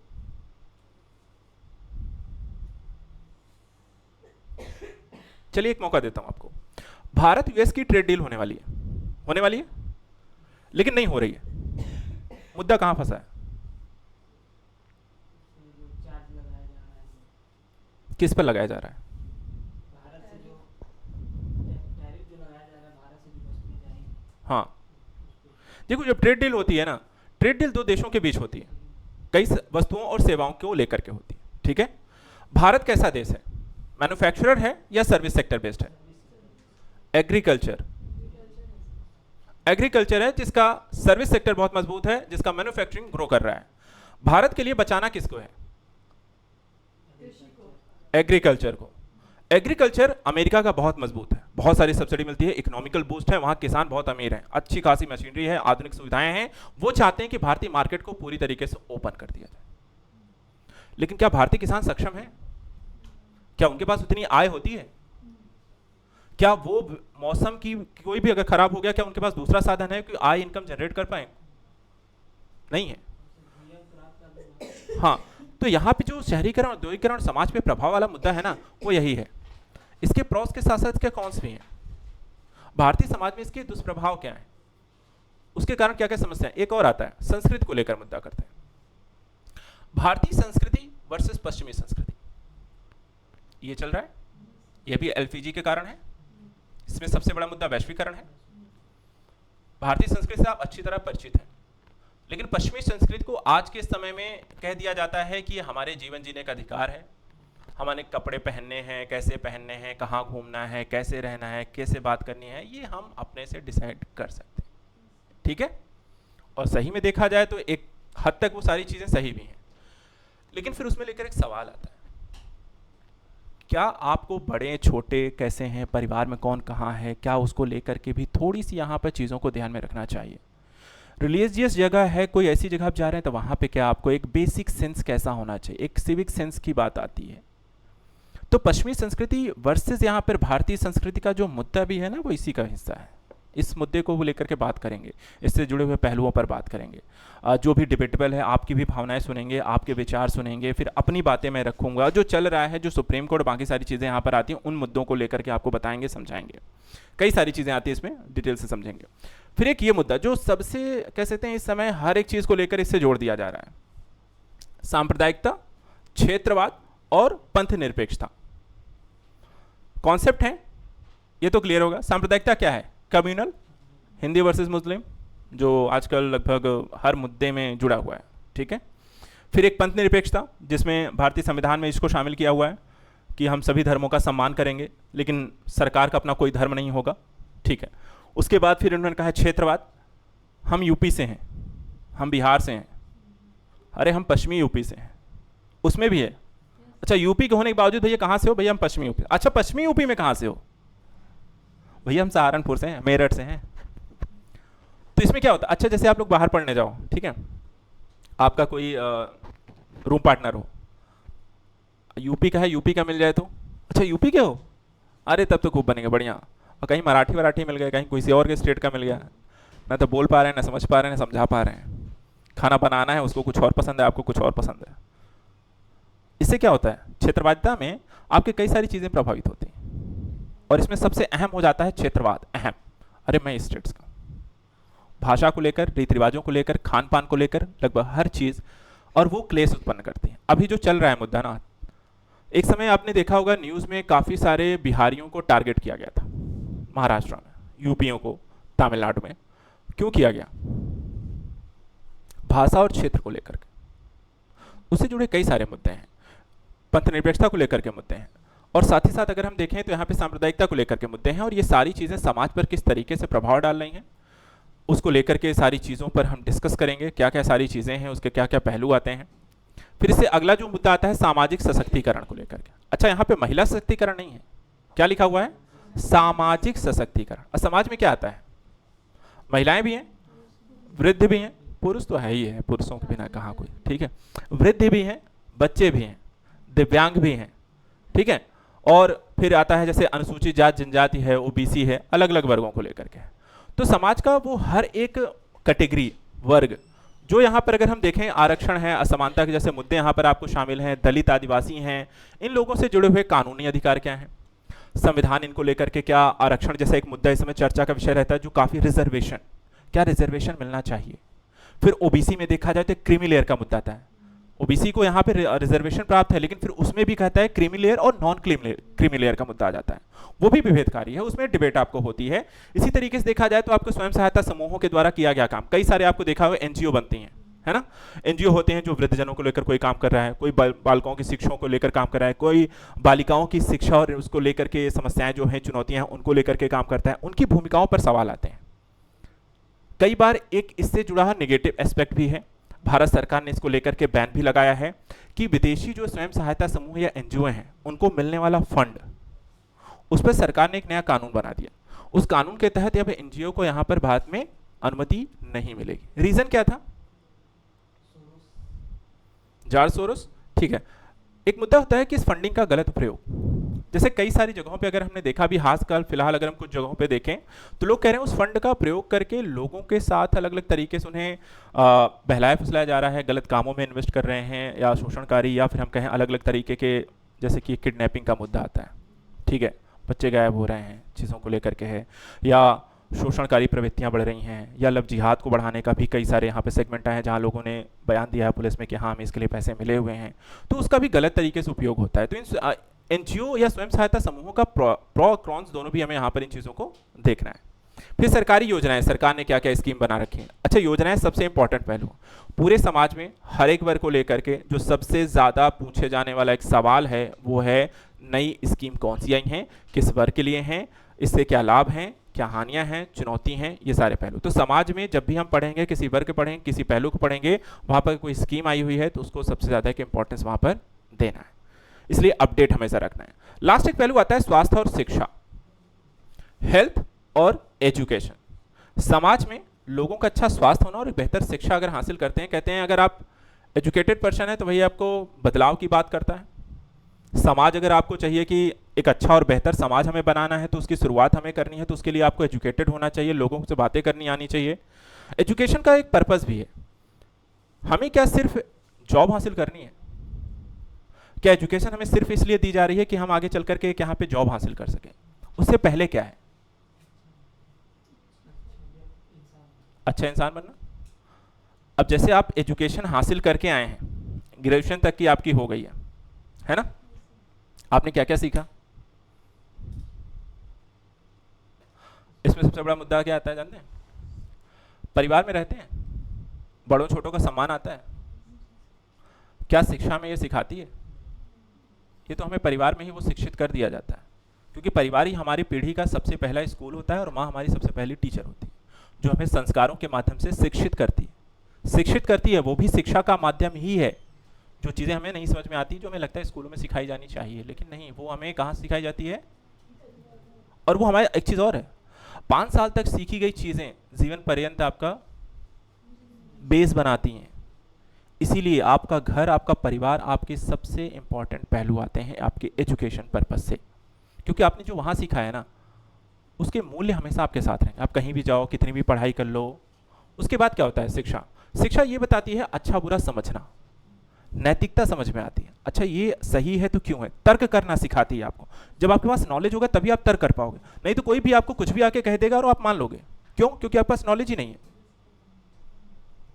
चलिए एक मौका देता हूं आपको। भारत यूएस की ट्रेड डील होने वाली है, होने वाली है, लेकिन नहीं हो रही है। मुद्दा कहां फंसा है? किस पर लगाया जा रहा है? हाँ, देखो जब ट्रेड डील होती है ना, ट्रेड डील दो देशों के बीच होती है, कई वस्तुओं और सेवाओं को लेकर के होती है, ठीक है। भारत कैसा देश है? मैन्युफैक्चरर है या सर्विस सेक्टर बेस्ड है? एग्रीकल्चर, एग्रीकल्चर है जिसका सर्विस सेक्टर बहुत मजबूत है, जिसका मैन्युफैक्चरिंग ग्रो कर रहा है। भारत के लिए बचाना किसको है? एग्रीकल्चर को। एग्रीकल्चर अमेरिका का बहुत मजबूत है, बहुत सारी सब्सिडी मिलती है, इकोनॉमिकल बूस्ट है, वहाँ किसान बहुत अमीर हैं, अच्छी खासी मशीनरी है, आधुनिक सुविधाएं हैं, वो चाहते हैं कि भारतीय मार्केट को पूरी तरीके से ओपन कर दिया जाए। लेकिन क्या भारतीय किसान सक्षम है? क्या उनके पास उतनी आय होती है? क्या वो मौसम की कोई भी अगर खराब हो गया, क्या उनके पास दूसरा साधन है कि आय इनकम जनरेट कर पाए? नहीं है। हाँ, तो यहाँ पे जो शहरीकरण, औद्योगिकरण, समाज पे प्रभाव वाला मुद्दा है ना, वो यही है। इसके प्रॉस के साथ साथ क्या कॉन्स भी हैं? भारतीय समाज में इसके दुष्प्रभाव क्या है, उसके कारण क्या क्या समस्या है? एक और आता है, संस्कृति को लेकर मुद्दा करते हैं। भारतीय संस्कृति वर्सेस पश्चिमी संस्कृति, ये चल रहा है। यह भी एलपीजी के कारण है। इसमें सबसे बड़ा मुद्दा वैश्वीकरण है। भारतीय संस्कृति से आप अच्छी तरह परिचित हैं, लेकिन पश्चिमी संस्कृति को आज के समय में कह दिया जाता है कि हमारे जीवन जीने का अधिकार है, हमारे कपड़े पहनने हैं, कैसे पहनने हैं, कहाँ घूमना है, कैसे रहना है, कैसे बात करनी है, ये हम अपने से डिसाइड कर सकते हैं। ठीक है, और सही में देखा जाए तो एक हद तक वो सारी चीज़ें सही भी हैं, लेकिन फिर उसमें लेकर एक सवाल आता है, क्या आपको बड़े छोटे कैसे हैं, परिवार में कौन कहाँ है, क्या उसको लेकर के भी थोड़ी सी यहाँ पर चीज़ों को ध्यान में रखना चाहिए। रिलीजियस जगह है, कोई ऐसी जगह आप जा रहे हैं, तो वहाँ पे क्या आपको एक बेसिक सेंस कैसा होना चाहिए, एक सिविक सेंस की बात आती है। तो पश्चिमी संस्कृति वर्सेस यहाँ पर भारतीय संस्कृति का जो मुद्दा भी है ना, वो इसी का हिस्सा है। इस मुद्दे को वो लेकर के बात करेंगे, इससे जुड़े हुए पहलुओं पर बात करेंगे। जो भी डिबेटेबल है, आपकी भी भावनाएं सुनेंगे, आपके विचार सुनेंगे, फिर अपनी बातें मैं रखूंगा। जो चल रहा है, जो सुप्रीम कोर्ट, बाकी सारी चीज़ें यहाँ पर आती हैं, उन मुद्दों को लेकर के आपको बताएंगे, समझाएंगे। कई सारी चीज़ें आती हैं इसमें, डिटेल से समझेंगे। फिर एक ये मुद्दा जो सबसे कह सकते हैं इस समय हर एक चीज़ को लेकर इससे जोड़ दिया जा रहा है, सांप्रदायिकता, क्षेत्रवाद और पंथ निरपेक्षता। कॉन्सेप्ट है ये तो क्लियर होगा। सांप्रदायिकता क्या है? कम्युनल, हिंदी वर्सेस मुस्लिम, जो आजकल लगभग हर मुद्दे में जुड़ा हुआ है। ठीक है, फिर एक पंथ निरपेक्षता, जिसमें भारतीय संविधान में इसको शामिल किया हुआ है कि हम सभी धर्मों का सम्मान करेंगे, लेकिन सरकार का अपना कोई धर्म नहीं होगा। ठीक है, उसके बाद फिर उन्होंने कहा क्षेत्रवाद, हम यूपी से हैं, हम बिहार से हैं, अरे हम पश्चिमी यूपी से हैं, उसमें भी है। अच्छा, यूपी के होने के बावजूद भैया कहाँ से हो? भैया हम पश्चिमी यूपी। अच्छा, पश्चिमी यूपी में कहाँ से हो? भैया हम सहारनपुर से हैं, मेरठ से हैं। तो इसमें क्या होता है? अच्छा, जैसे आप लोग बाहर पढ़ने जाओ, ठीक है, आपका कोई रूम पार्टनर हो, यूपी का है, यूपी का मिल जाए तो अच्छा यूपी के हो, अरे तब तो खूब बनेंगे बढ़िया। और कहीं मराठी मिल गए, कहीं किसी और के स्टेट का मिल गया, ना तो बोल पा रहे हैं, ना समझ पा रहे हैं, ना समझा पा रहे हैं। खाना बनाना है, उसको कुछ और पसंद है, आपको कुछ और पसंद है। इससे क्या होता है? क्षेत्रवादिता में आपके कई सारी चीज़ें प्रभावित होती हैं, और इसमें सबसे अहम हो जाता है क्षेत्रवाद। अहम, अरे मैं स्टेट्स का, भाषा को लेकर, रीति रिवाजों को लेकर, खान पान को लेकर, लगभग हर चीज़, और वो क्लेश उत्पन्न करती है। अभी जो चल रहा है मुद्दा ना, एक समय आपने देखा होगा न्यूज़ में काफ़ी सारे बिहारियों को टारगेट किया गया था, महाराष्ट्र में, यूपीओं को तमिलनाडु में। क्यों किया गया? भाषा और क्षेत्र को लेकर के, उससे जुड़े कई सारे मुद्दे हैं, पंथ निरपेक्षता को लेकर के मुद्दे हैं, और साथ ही साथ अगर हम देखें तो यहाँ पे सांप्रदायिकता को लेकर के मुद्दे हैं। और ये सारी चीज़ें समाज पर किस तरीके से प्रभाव डाल रही हैं, उसको लेकर के सारी चीज़ों पर हम डिस्कस करेंगे, क्या क्या सारी चीज़ें हैं, उसके क्या क्या पहलू आते हैं। फिर इससे अगला जो मुद्दा आता है सामाजिक सशक्तिकरण को लेकर के। अच्छा, यहाँ पे महिला सशक्तिकरण नहीं है, क्या लिखा हुआ है? सामाजिक सशक्तिकरण। और समाज में क्या आता है? महिलाएं भी हैं, वृद्ध भी हैं, पुरुष तो है ही है, पुरुषों के बिना कहाँ कोई। ठीक है, वृद्ध भी हैं, बच्चे भी हैं, दिव्यांग भी हैं। ठीक है, और फिर आता है जैसे अनुसूचित जाति जनजाति है, ओबीसी है, अलग अलग वर्गों को लेकर के। तो समाज का वो हर एक कैटेगरी, वर्ग, जो यहाँ पर अगर हम देखें, आरक्षण है, असमानता के जैसे मुद्दे यहाँ पर आपको शामिल हैं, दलित आदिवासी हैं, इन लोगों से जुड़े हुए कानूनी अधिकार क्या हैं, संविधान इनको लेकर के क्या, आरक्षण जैसा एक मुद्दा इस समय चर्चा का विषय रहता है, जो काफ़ी रिजर्वेशन, क्या रिजर्वेशन मिलना चाहिए। फिर ओबीसी में देखा जाए तो क्रीमी लेयर का मुद्दा आता है, ओबीसी को यहाँ पे रिजर्वेशन प्राप्त है, लेकिन फिर उसमें भी कहता है क्रीमी लेयर और नॉन क्रीमी लेयर का मुद्दा आ जाता है, वो भी विभेदकारी है, उसमें डिबेट आपको होती है। इसी तरीके से देखा जाए तो आपको स्वयं सहायता समूहों के द्वारा किया गया काम, कई सारे आपको देखा हुआ एनजीओ बनती हैं, है ना, एनजीओ होते हैं जो वृद्धजनों को लेकर कोई काम कर रहा है, कोई बालकों की शिक्षाओं को लेकर काम कर रहा है, कोई बालिकाओं की शिक्षा और उसको लेकर के समस्याएं जो हैं, चुनौतियां हैं, उनको लेकर के काम करता है। उनकी भूमिकाओं पर सवाल आते हैं। कई बार एक इससे जुड़ा नेगेटिव एस्पेक्ट भी है, भारत सरकार ने इसको लेकर के बैन भी लगाया है कि विदेशी जो स्वयं सहायता समूह या एनजीओ हैं, उनको मिलने वाला फंड उस पर सरकार ने एक नया कानून बना दिया। उस कानून के तहत अब एनजीओ को यहां पर भारत में अनुमति नहीं मिलेगी। रीजन क्या था? George Soros. ठीक है। एक मुद्दा होता है कि इस फंडिंग का गलत प्रयोग। जैसे कई सारी जगहों पे अगर हमने देखा भी, हाल फिलहाल अगर हम कुछ जगहों पे देखें तो लोग कह रहे हैं उस फंड का प्रयोग करके लोगों के साथ अलग अलग तरीके से उन्हें बहलाया फुसलाया जा रहा है, गलत कामों में इन्वेस्ट कर रहे हैं, या शोषणकारी, या फिर हम कहें अलग अलग तरीके के, जैसे कि किडनैपिंग का मुद्दा आता है। ठीक है, बच्चे गायब हो रहे हैं, चीज़ों को लेकर के है, या शोषणकारी प्रवृत्तियां बढ़ रही हैं, या लव जिहाद को बढ़ाने का भी कई सारे यहाँ पे सेगमेंट आए हैं जहाँ लोगों ने बयान दिया है पुलिस में कि हाँ हमें इसके लिए पैसे मिले हुए हैं, तो उसका भी गलत तरीके से उपयोग होता है। तो इन एनजीओ या स्वयं सहायता समूहों का प्रो कॉन्स दोनों भी हमें यहाँ पर इन चीज़ों को देखना है। फिर सरकारी योजनाएं, सरकार ने क्या क्या स्कीम बना रखी है। अच्छा, योजनाएं सबसे इंपॉर्टेंट पहलू। पूरे समाज में हर एक वर्ग को लेकर के जो सबसे ज़्यादा पूछे जाने वाला एक सवाल है वो है नई स्कीम कौन सी आई हैं, किस वर्ग के लिए हैं, इससे क्या लाभ हैं, क्या हानियां हैं, चुनौती हैं, ये सारे पहलू। तो समाज में जब भी हम पढ़ेंगे, किसी वर्ग के पढ़ेंगे, किसी पहलू को पढ़ेंगे, वहाँ पर कोई स्कीम आई हुई है तो उसको सबसे ज़्यादा एक इंपॉर्टेंस वहाँ पर देना है, इसलिए अपडेट हमेशा रखना है। लास्ट एक पहलू आता है स्वास्थ्य और शिक्षा, हेल्थ और एजुकेशन। समाज में लोगों का अच्छा स्वास्थ्य होना और एक बेहतर शिक्षा अगर हासिल करते हैं, कहते हैं अगर आप एजुकेटेड पर्सन है तो वही आपको बदलाव की बात करता है। समाज अगर आपको चाहिए कि एक अच्छा और बेहतर समाज हमें बनाना है तो उसकी शुरुआत हमें करनी है, तो उसके लिए आपको एजुकेटेड होना चाहिए, लोगों से बातें करनी आनी चाहिए। एजुकेशन का एक पर्पस भी है, हमें क्या सिर्फ जॉब हासिल करनी है? क्या एजुकेशन हमें सिर्फ इसलिए दी जा रही है कि हम आगे चल करके यहाँ पे जॉब हासिल कर सकें? उससे पहले क्या है? अच्छा इंसान बनना। अब जैसे आप एजुकेशन हासिल करके आए हैं, ग्रेजुएशन तक की आपकी हो गई है ना? आपने क्या क्या सीखा? इसमें सबसे बड़ा मुद्दा क्या आता है जानते हैं? परिवार में रहते हैं, बड़ों छोटों का सम्मान आता है। क्या शिक्षा में ये सिखाती है? ये तो हमें परिवार में ही वो शिक्षित कर दिया जाता है, क्योंकि परिवार ही हमारी पीढ़ी का सबसे पहला स्कूल होता है और माँ हमारी सबसे पहली टीचर होती है, जो हमें संस्कारों के माध्यम से शिक्षित करती है। वो भी शिक्षा का माध्यम ही है। जो चीज़ें हमें नहीं समझ में आती, जो हमें लगता है स्कूलों में सिखाई जानी चाहिए, लेकिन नहीं, वो हमें कहाँ सिखाई जाती है? और वो हमारे एक चीज़ और है, 5 साल तक सीखी गई चीज़ें जीवन पर्यंत आपका बेस बनाती हैं। इसीलिए आपका घर, आपका परिवार आपके सबसे इंपॉर्टेंट पहलू आते हैं आपके एजुकेशन पर्पज से, क्योंकि आपने जो वहाँ सीखा है ना, उसके मूल्य हमेशा आपके साथ रहेंगे। आप कहीं भी जाओ, कितनी भी पढ़ाई कर लो। उसके बाद क्या होता है? शिक्षा ये बताती है अच्छा बुरा समझना, नैतिकता समझ में आती है। अच्छा ये सही है तो क्यों है, तर्क करना सिखाती है आपको। जब आपके पास नॉलेज होगा तभी आप तर्क कर पाओगे, नहीं तो कोई भी आपको कुछ भी आके कह देगा और आप मान लोगे। क्यों? क्योंकि आपके पास नॉलेज ही नहीं है।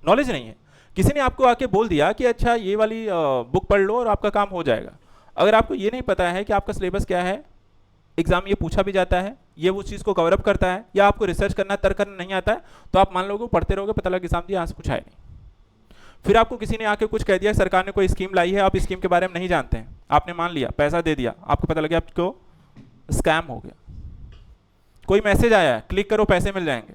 नॉलेज नहीं है। किसी ने आपको आके बोल दिया कि अच्छा ये वाली बुक पढ़ लो और आपका काम हो जाएगा। अगर आपको ये नहीं पता है कि आपका सिलेबस क्या है, एग्जाम ये पूछा भी जाता है, ये वो चीज़ को कवर अप करता है, या आपको रिसर्च करना, तर्क करना नहीं आता है, तो आप मान लोगे, पढ़ते रहोगे, पता लगा एग्जाम दिया, यहाँ से कुछ आए नहीं। फिर आपको किसी ने आके कुछ कह दिया, सरकार ने कोई स्कीम लाई है, आप स्कीम के बारे में नहीं जानते हैं, आपने मान लिया, पैसा दे दिया, आपको पता लगा आपको स्कैम हो गया। कोई मैसेज आया है, क्लिक करो पैसे मिल जाएंगे।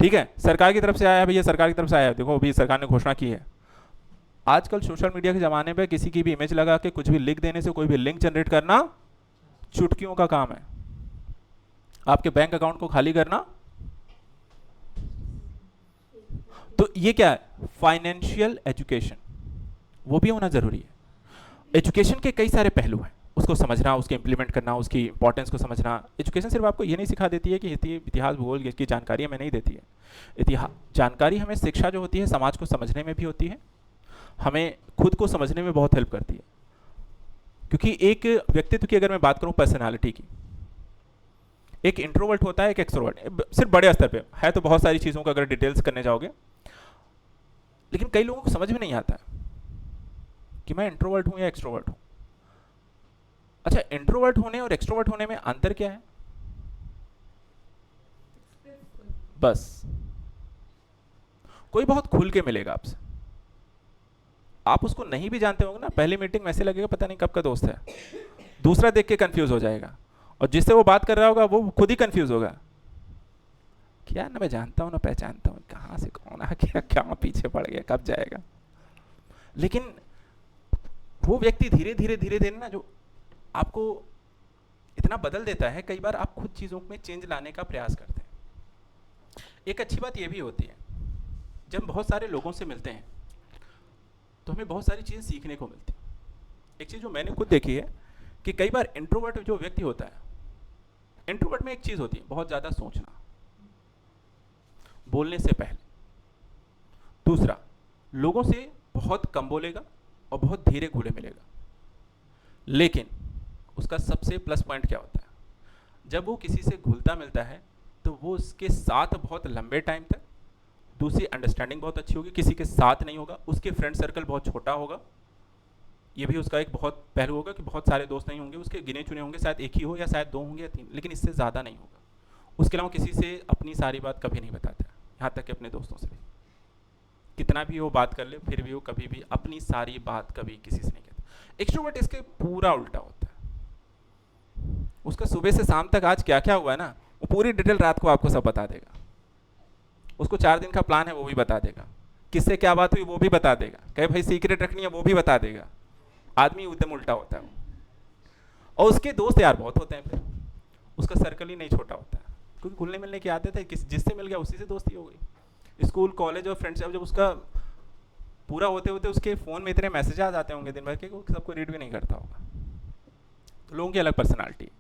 ठीक है, सरकार की तरफ से आया है भैया, सरकार की तरफ से आया है, देखो अभी सरकार ने घोषणा की है। आजकल सोशल मीडिया के ज़माने पे किसी की भी इमेज लगा के कुछ भी लिख देने से, कोई भी लिंक जनरेट करना चुटकियों का काम है। आपके बैंक अकाउंट को खाली करना, तो ये क्या है? फाइनेंशियल एजुकेशन, वो भी होना जरूरी है। एजुकेशन के कई सारे पहलू हैं, उसको समझना, उसके इंप्लीमेंट करना, उसकी इंपॉर्टेंस को समझना। एजुकेशन सिर्फ आपको ये नहीं सिखा देती है कि इतिहास भूगोल की जानकारी हमें नहीं देती है। इतिहास जानकारी हमें, शिक्षा जो होती है समाज को समझने में भी होती है, हमें खुद को समझने में बहुत हेल्प करती है। क्योंकि एक व्यक्तित्व की अगर मैं बात करूं, पर्सनालिटी की, एक इंट्रोवर्ट होता है, एक एक्सट्रोवर्ट, सिर्फ बड़े स्तर पे है, तो बहुत सारी चीज़ों का अगर डिटेल्स करने जाओगे, लेकिन कई लोगों को समझ में नहीं आता कि मैं इंट्रोवर्ट हूं या एक्सट्रोवर्ट हूं। अच्छा, इंट्रोवर्ट होने और एक्सट्रोवर्ट होने में अंतर क्या है? बस कोई बहुत खुल के मिलेगा आपसे, आप उसको नहीं भी जानते होंगे ना, पहली मीटिंग में ऐसे लगेगा पता नहीं कब का दोस्त है, दूसरा देख के कंफ्यूज हो जाएगा, और जिससे वो बात कर रहा होगा वो खुद ही कंफ्यूज होगा, क्या ना मैं जानता हूँ ना पहचानता हूँ, कहाँ से कौन आ गया, क्या पीछे पड़ गया, कब जाएगा। लेकिन वो व्यक्ति धीरे धीरे ना, जो आपको इतना बदल देता है, कई बार आप खुद चीज़ों में चेंज लाने का प्रयास करते हैं। एक अच्छी बात यह भी होती है, जब हम बहुत सारे लोगों से मिलते हैं तो हमें बहुत सारी चीज़ें सीखने को मिलती हैं। एक चीज़ जो मैंने खुद देखी है कि कई बार इंट्रोवर्ट जो व्यक्ति होता है, इंट्रोवर्ट में एक चीज़ होती है, बहुत ज़्यादा सोचना बोलने से पहले। दूसरा, लोगों से बहुत कम बोलेगा और बहुत धीरे घुले मिलेगा। लेकिन उसका सबसे प्लस पॉइंट क्या होता है, जब वो किसी से घुलता मिलता है तो वो उसके साथ बहुत लंबे टाइम तक, दूसरी अंडरस्टैंडिंग बहुत अच्छी होगी, किसी के साथ नहीं होगा, उसके फ्रेंड सर्कल बहुत छोटा होगा। ये भी उसका एक बहुत पहलू होगा कि बहुत सारे दोस्त नहीं होंगे, उसके गिने चुने होंगे, शायद एक ही हो या शायद 2 होंगे या 3, लेकिन इससे ज़्यादा नहीं होगा। उसके अलावा किसी से अपनी सारी बात कभी नहीं बताता, यहाँ तक कि अपने दोस्तों से भी कितना भी वो बात कर ले फिर भी वो कभी भी अपनी सारी बात कभी किसी से नहीं कहता। एक्सट्रोवर्ट इसके पूरा उल्टा होता है, उसका सुबह से शाम तक आज क्या क्या हुआ है ना, वो पूरी डिटेल रात को आपको सब बता देगा। उसको 4 दिन का प्लान है वो भी बता देगा, किससे क्या बात हुई वो भी बता देगा, कहे भाई सीक्रेट रखनी है वो भी बता देगा। आदमी एकदम उल्टा होता है वो। और उसके दोस्त यार बहुत होते हैं, फिर उसका सर्कल ही नहीं छोटा होता है, क्योंकि घुलने मिलने की आदत है, जिससे मिल गया उसी से दोस्ती हो गई। स्कूल कॉलेज और फ्रेंड्स, जब उसका पूरा होते होते उसके फ़ोन में इतने मैसेज आ जाते होंगे दिन भर के, वो सबको रीड भी नहीं करता होगा। तो लोगों की अलग पर्सनालिटी।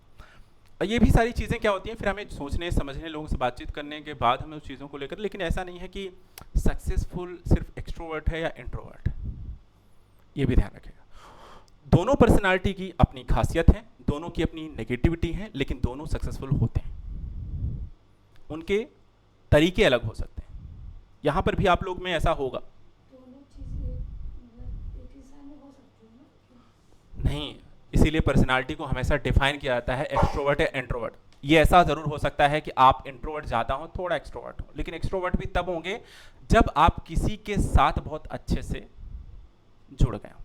और ये भी सारी चीज़ें क्या होती हैं, फिर हमें सोचने समझने, लोगों से बातचीत करने के बाद हमें उस चीज़ों को लेकर, लेकिन ऐसा नहीं है कि सक्सेसफुल सिर्फ एक्सट्रोवर्ट है या इंट्रोवर्ट है, ये भी ध्यान रखेगा। दोनों पर्सनालिटी की अपनी खासियत है, दोनों की अपनी नेगेटिविटी है, लेकिन दोनों सक्सेसफुल होते हैं। उनके तरीके अलग हो सकते हैं। यहाँ पर भी आप लोग में ऐसा होगा नहीं, इसीलिए पर्सनालिटी को हमेशा डिफाइन किया जाता है एक्सट्रोवर्ट या इंट्रोवर्ट। ये ऐसा जरूर हो सकता है कि आप इंट्रोवर्ट ज़्यादा हो, थोड़ा एक्सट्रोवर्ट हो, लेकिन एक्सट्रोवर्ट भी तब होंगे जब आप किसी के साथ बहुत अच्छे से जुड़ गए होंगे।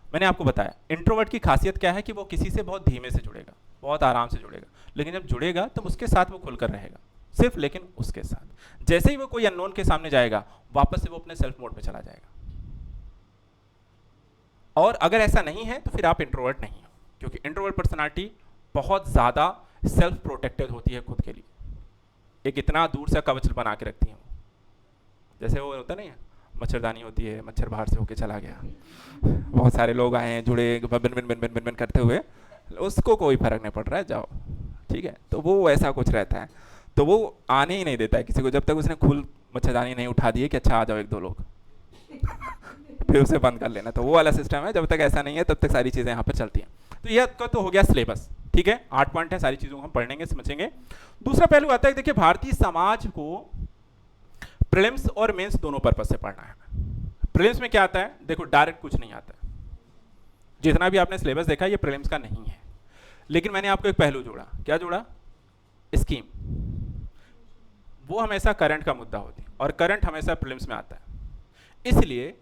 मैंने आपको बताया इंट्रोवर्ट की खासियत क्या है कि वो किसी से बहुत धीमे से जुड़ेगा, बहुत आराम से जुड़ेगा, लेकिन जब जुड़ेगा तो उसके साथ वो खुलकर रहेगा, सिर्फ लेकिन उसके साथ। जैसे ही वो कोई अननोन के सामने जाएगा, वापस से वो अपने सेल्फ मोड में चला जाएगा। और अगर ऐसा नहीं है तो फिर आप इंट्रोवर्ट नहीं हो, क्योंकि इंट्रोवर्ट पर्सनालिटी बहुत ज़्यादा सेल्फ प्रोटेक्टेड होती है खुद के लिए, एक इतना दूर से कवच बना के रखती है। जैसे वो होता नहीं है, मच्छरदानी होती है, मच्छर बाहर से होके चला गया, बहुत सारे लोग आए हैं जुड़े बिन बिन बिन बिन बिन करते हुए, उसको कोई फर्क नहीं पड़ रहा है, जाओ ठीक है। तो वो ऐसा कुछ रहता है, तो वो आने ही नहीं देता है किसी को, जब तक उसने खुल मच्छरदानी नहीं उठा दी है कि अच्छा आ जाओ 1-2 लोग फिर उसे बंद कर लेना। तो वो वाला सिस्टम है, जब तक ऐसा नहीं है तब तक सारी चीज़ें यहाँ पर चलती हैं। तो यह तो हो गया सिलेबस, ठीक है, 8 पॉइंट है, सारी चीज़ों को हम पढ़ेंगे समझेंगे। दूसरा पहलू आता है, देखिए भारतीय समाज को प्रीलिम्स और मेंस दोनों पर्पस से पढ़ना है। प्रीलिम्स में क्या आता है, देखो डायरेक्ट कुछ नहीं आता है, जितना भी आपने सिलेबस देखा ये प्रीलिम्स का नहीं है, लेकिन मैंने आपको एक पहलू जोड़ा। क्या जोड़ा? स्कीम। वो हमेशा करंट का मुद्दा होती है और करंट हमेशा प्रीलिम्स में आता है। इसलिए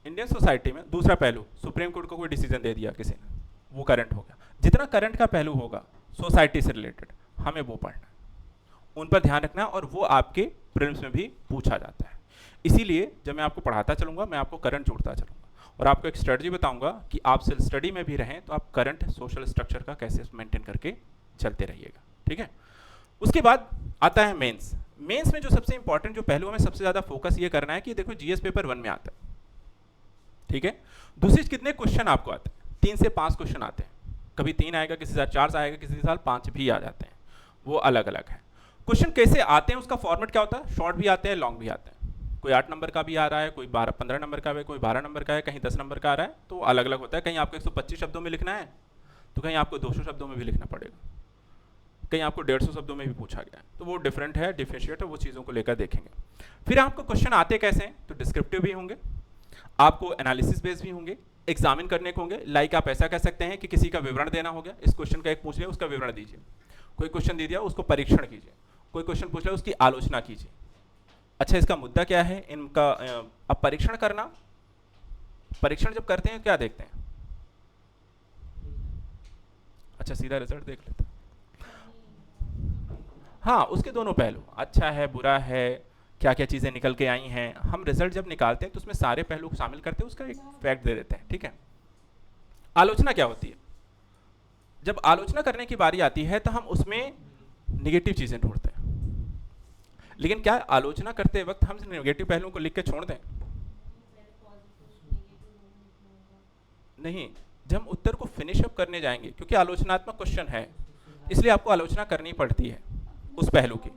इंडियन सोसाइटी में दूसरा पहलू, सुप्रीम कोर्ट को कोई डिसीजन दे दिया किसी ने, वो करंट हो गया। जितना करंट का पहलू होगा सोसाइटी से रिलेटेड, हमें वो पढ़ना है, उन पर ध्यान रखना, और वो आपके प्रीलिम्स में भी पूछा जाता है। इसीलिए जब मैं आपको पढ़ाता चलूँगा, मैं आपको करंट जोड़ता चलूँगा और आपको एक स्ट्रेटजी बताऊँगा कि आप सेल्फ स्टडी में भी रहें तो आप करंट सोशल स्ट्रक्चर का कैसे मेंटेन करके चलते रहिएगा, ठीक है। उसके बाद आता है मेंस। मेंस में जो सबसे इंपॉर्टेंट जो पहलू हमें सबसे ज़्यादा फोकस ये करना है कि देखो जीएस पेपर 1 में आता है, ठीक है। दूसरी कितने क्वेश्चन आपको आते हैं? 3 से 5 क्वेश्चन आते हैं, कभी 3 आएगा, किसी साल 4 आएगा, किसी साल 5 भी आ जाते हैं, वो अलग अलग है। क्वेश्चन कैसे आते हैं, उसका फॉर्मेट क्या होता है? शॉर्ट भी आते हैं, लॉन्ग भी आते हैं। कोई 8 नंबर का भी आ रहा है, कोई 15 नंबर का है, कोई 12 नंबर का है, कहीं 10 नंबर का आ रहा है, तो अलग अलग होता है। कहीं आपको 125 शब्दों में लिखना है तो कहीं आपको 200 शब्दों में भी लिखना पड़ेगा, कहीं आपको 150 शब्दों में भी पूछा गया है, तो वो डिफरेंट है, डिफरेंशिएट है, वो चीज़ों को लेकर देखेंगे। फिर आपको क्वेश्चन आते कैसे हैं, तो डिस्क्रिप्टिव भी होंगे, आपको एनालिसिस बेस्ड भी होंगे, एग्जामिन करने को होंगे। लाइक आप ऐसा कह सकते हैं कि किसी का विवरण देना हो गया, इस क्वेश्चन का एक पूछ लिया उसका विवरण दीजिए, कोई क्वेश्चन दे दिया उसको परीक्षण कीजिए, कोई क्वेश्चन पूछ लिया उसकी आलोचना कीजिए। अच्छा इसका मुद्दा क्या है इनका? अब परीक्षण करना, परीक्षण जब करते हैं क्या देखते हैं? अच्छा सीधा रिजल्ट देख लेते हैं। हाँ, उसके दोनों पहलू, अच्छा है बुरा है, क्या क्या चीज़ें निकल के आई हैं, हम रिजल्ट जब निकालते हैं तो उसमें सारे पहलू को शामिल करते हैं, उसका एक फैक्ट दे देते हैं, ठीक है। आलोचना क्या होती है? जब आलोचना करने की बारी आती है तो हम उसमें निगेटिव चीजें ढूंढते हैं, लेकिन क्या आलोचना करते वक्त हम नेगेटिव पहलुओं को लिख के छोड़ दें? नहीं, जब हम उत्तर को फिनिश अप करने जाएंगे, क्योंकि आलोचनात्मक क्वेश्चन है इसलिए आपको आलोचना करनी पड़ती है उस पहलू की।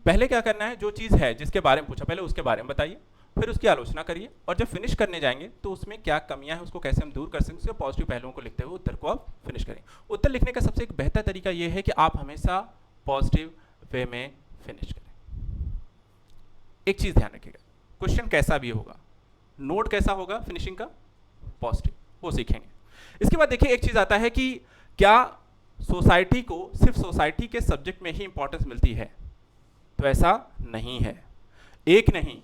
पहले क्या करना है, जो चीज़ है जिसके बारे में पूछा पहले उसके बारे में बताइए, फिर उसकी आलोचना करिए, और जब फिनिश करने जाएंगे तो उसमें क्या कमियां हैं उसको कैसे हम दूर कर सकते हैं, उसके पॉजिटिव पहलुओं को लिखते हुए उत्तर को आप फिनिश करें। उत्तर लिखने का सबसे एक बेहतर तरीका यह है कि आप हमेशा पॉजिटिव वे में फिनिश करें। एक चीज़ ध्यान रखिएगा, क्वेश्चन कैसा भी होगा, नोट कैसा होगा फिनिशिंग का, पॉजिटिव, वो सीखेंगे। इसके बाद देखिए एक चीज़ आता है कि क्या सोसाइटी को सिर्फ सोसाइटी के सब्जेक्ट में ही इंपॉर्टेंस मिलती है, तो ऐसा नहीं है। एक नहीं,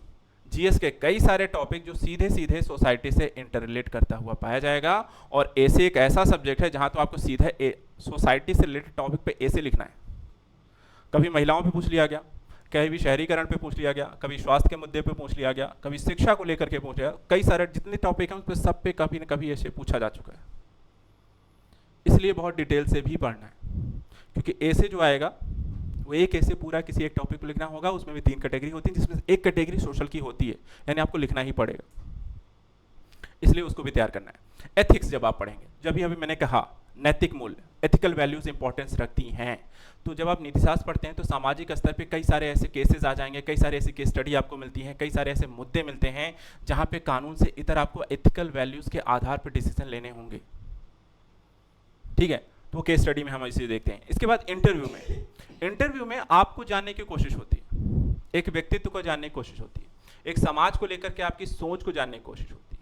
जीएस के कई सारे टॉपिक जो सीधे सीधे सोसाइटी से इंटररिलेट करता हुआ पाया जाएगा, और ऐसे एक ऐसा सब्जेक्ट है जहां तो आपको सीधे सोसाइटी से रिलेटेड टॉपिक पे ऐसे लिखना है। कभी महिलाओं पे पूछ लिया गया, कभी शहरीकरण पे पूछ लिया गया, कभी स्वास्थ्य के मुद्दे पे पूछ लिया गया, कभी शिक्षा को लेकर के पूछ लिया, कई सारे जितने टॉपिक हैं उस पर सब पे कभी न कभी ऐसे पूछा जा चुका है। इसलिए बहुत डिटेल से भी पढ़ना है, क्योंकि ऐसे जो आएगा वो एक ऐसे पूरा किसी एक टॉपिक को लिखना होगा, उसमें भी 3 कैटेगरी होती है, जिसमें एक कैटेगरी सोशल की होती है, यानी आपको लिखना ही पड़ेगा, इसलिए उसको भी तैयार करना है। एथिक्स जब आप पढ़ेंगे, जब भी अभी मैंने कहा नैतिक मूल्य, एथिकल वैल्यूज इंपॉर्टेंस रखती हैं, तो जब आप नीतिशास्त्र पढ़ते हैं तो सामाजिक स्तर पे कई सारे ऐसे केसेस आ जाएंगे, कई सारे ऐसी केस स्टडी आपको मिलती हैं, कई सारे ऐसे मुद्दे मिलते हैं जहां पे कानून से इतर आपको एथिकल वैल्यूज के आधार पर डिसीजन लेने होंगे, ठीक है, तो केस स्टडी में हम इसे देखते हैं। इसके बाद इंटरव्यू में आपको जानने की कोशिश होती है, एक व्यक्तित्व को जानने की कोशिश होती है, एक समाज को लेकर के आपकी सोच को जानने की कोशिश होती है,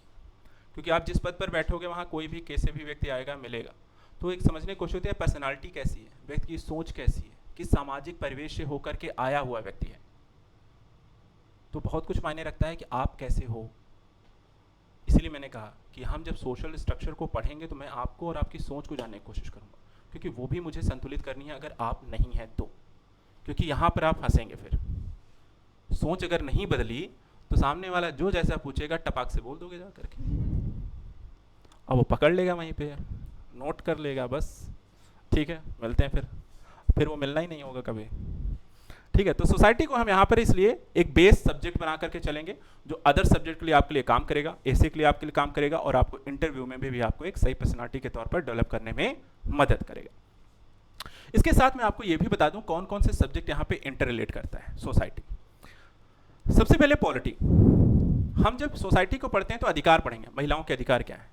क्योंकि आप जिस पद पर बैठोगे वहां कोई भी कैसे भी व्यक्ति आएगा मिलेगा, तो एक समझने की कोशिश होती है पर्सनालिटी कैसी है, व्यक्ति की सोच कैसी है, किस सामाजिक परिवेश से होकर के आया हुआ व्यक्ति है, तो बहुत कुछ मायने रखता है कि आप कैसे हो। इसलिए मैंने कहा कि हम जब सोशल स्ट्रक्चर को पढ़ेंगे तो मैं आपको और आपकी सोच को जानने की कोशिश करूंगा, क्योंकि वो भी मुझे संतुलित करनी है अगर आप नहीं हैं तो, क्योंकि यहाँ पर आप फंसेंगे। फिर सोच अगर नहीं बदली तो सामने वाला जो जैसा पूछेगा टपाक से बोल दोगे जा करके, अब वो पकड़ लेगा, वहीं पे नोट कर लेगा, बस ठीक है मिलते हैं, फिर वो मिलना ही नहीं होगा कभी, ठीक है। तो सोसाइटी को हम यहाँ पर इसलिए एक बेस सब्जेक्ट बना करके चलेंगे जो अदर सब्जेक्ट के लिए आपके लिए काम करेगा, ऐसे के लिए आपके लिए काम करेगा, और आपको इंटरव्यू में भी आपको एक सही पर्सनालिटी के तौर पर डेवलप करने में मदद करेगा। इसके साथ मैं आपको ये भी बता दूं कौन कौन से सब्जेक्ट यहाँ पे इंटर रिलेट करता है सोसाइटी। सबसे पहले पॉलिटी। हम जब सोसाइटी को पढ़ते हैं तो अधिकार पढ़ेंगे, महिलाओं के अधिकार क्या है,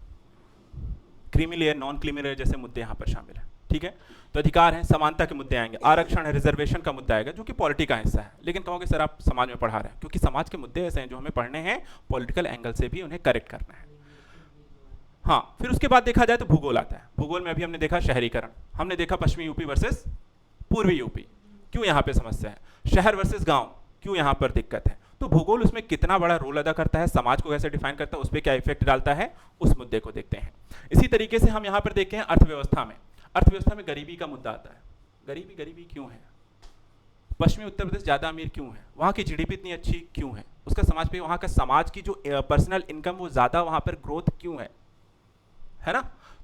creamy layer, non creamy layer जैसे मुद्दे यहाँ पर शामिल हैं, ठीक है। तो अधिकार हैं, समानता के मुद्दे आएंगे, आरक्षण है, रिजर्वेशन का मुद्दा आएगा जो कि पॉलिटी का हिस्सा है, लेकिन कहोगे सर आप समाज में पढ़ा रहे हैं, क्योंकि समाज के मुद्दे ऐसे हैं जो हमें पढ़ने हैं, पॉलिटिकल एंगल से भी उन्हें करेक्ट करना है। हाँ, फिर उसके बाद देखा जाए तो भूगोल आता है। भूगोल में अभी हमने देखा शहरीकरण, हमने देखा पश्चिमी यूपी वर्सेस पूर्वी यूपी, क्यों यहाँ पे समस्या है, शहर वर्सेस गांव, क्यों यहाँ पर दिक्कत है। तो भूगोल उसमें कितना बड़ा रोल अदा करता है, समाज को कैसे डिफाइन करता है, उस पर क्या इफेक्ट डालता है, उस मुद्दे को देखते हैं। इसी तरीके से हम यहाँ पर देखते हैं अर्थव्यवस्था में। अर्थव्यवस्था में गरीबी का मुद्दा आता है, गरीबी क्यों है, पश्चिमी उत्तर प्रदेश ज़्यादा अमीर क्यों है, वहाँ की जीडीपी इतनी अच्छी क्यों है, उसका समाज पे, वहाँ का समाज की जो पर्सनल इनकम वो ज़्यादा वहाँ पर ग्रोथ क्यों है ना।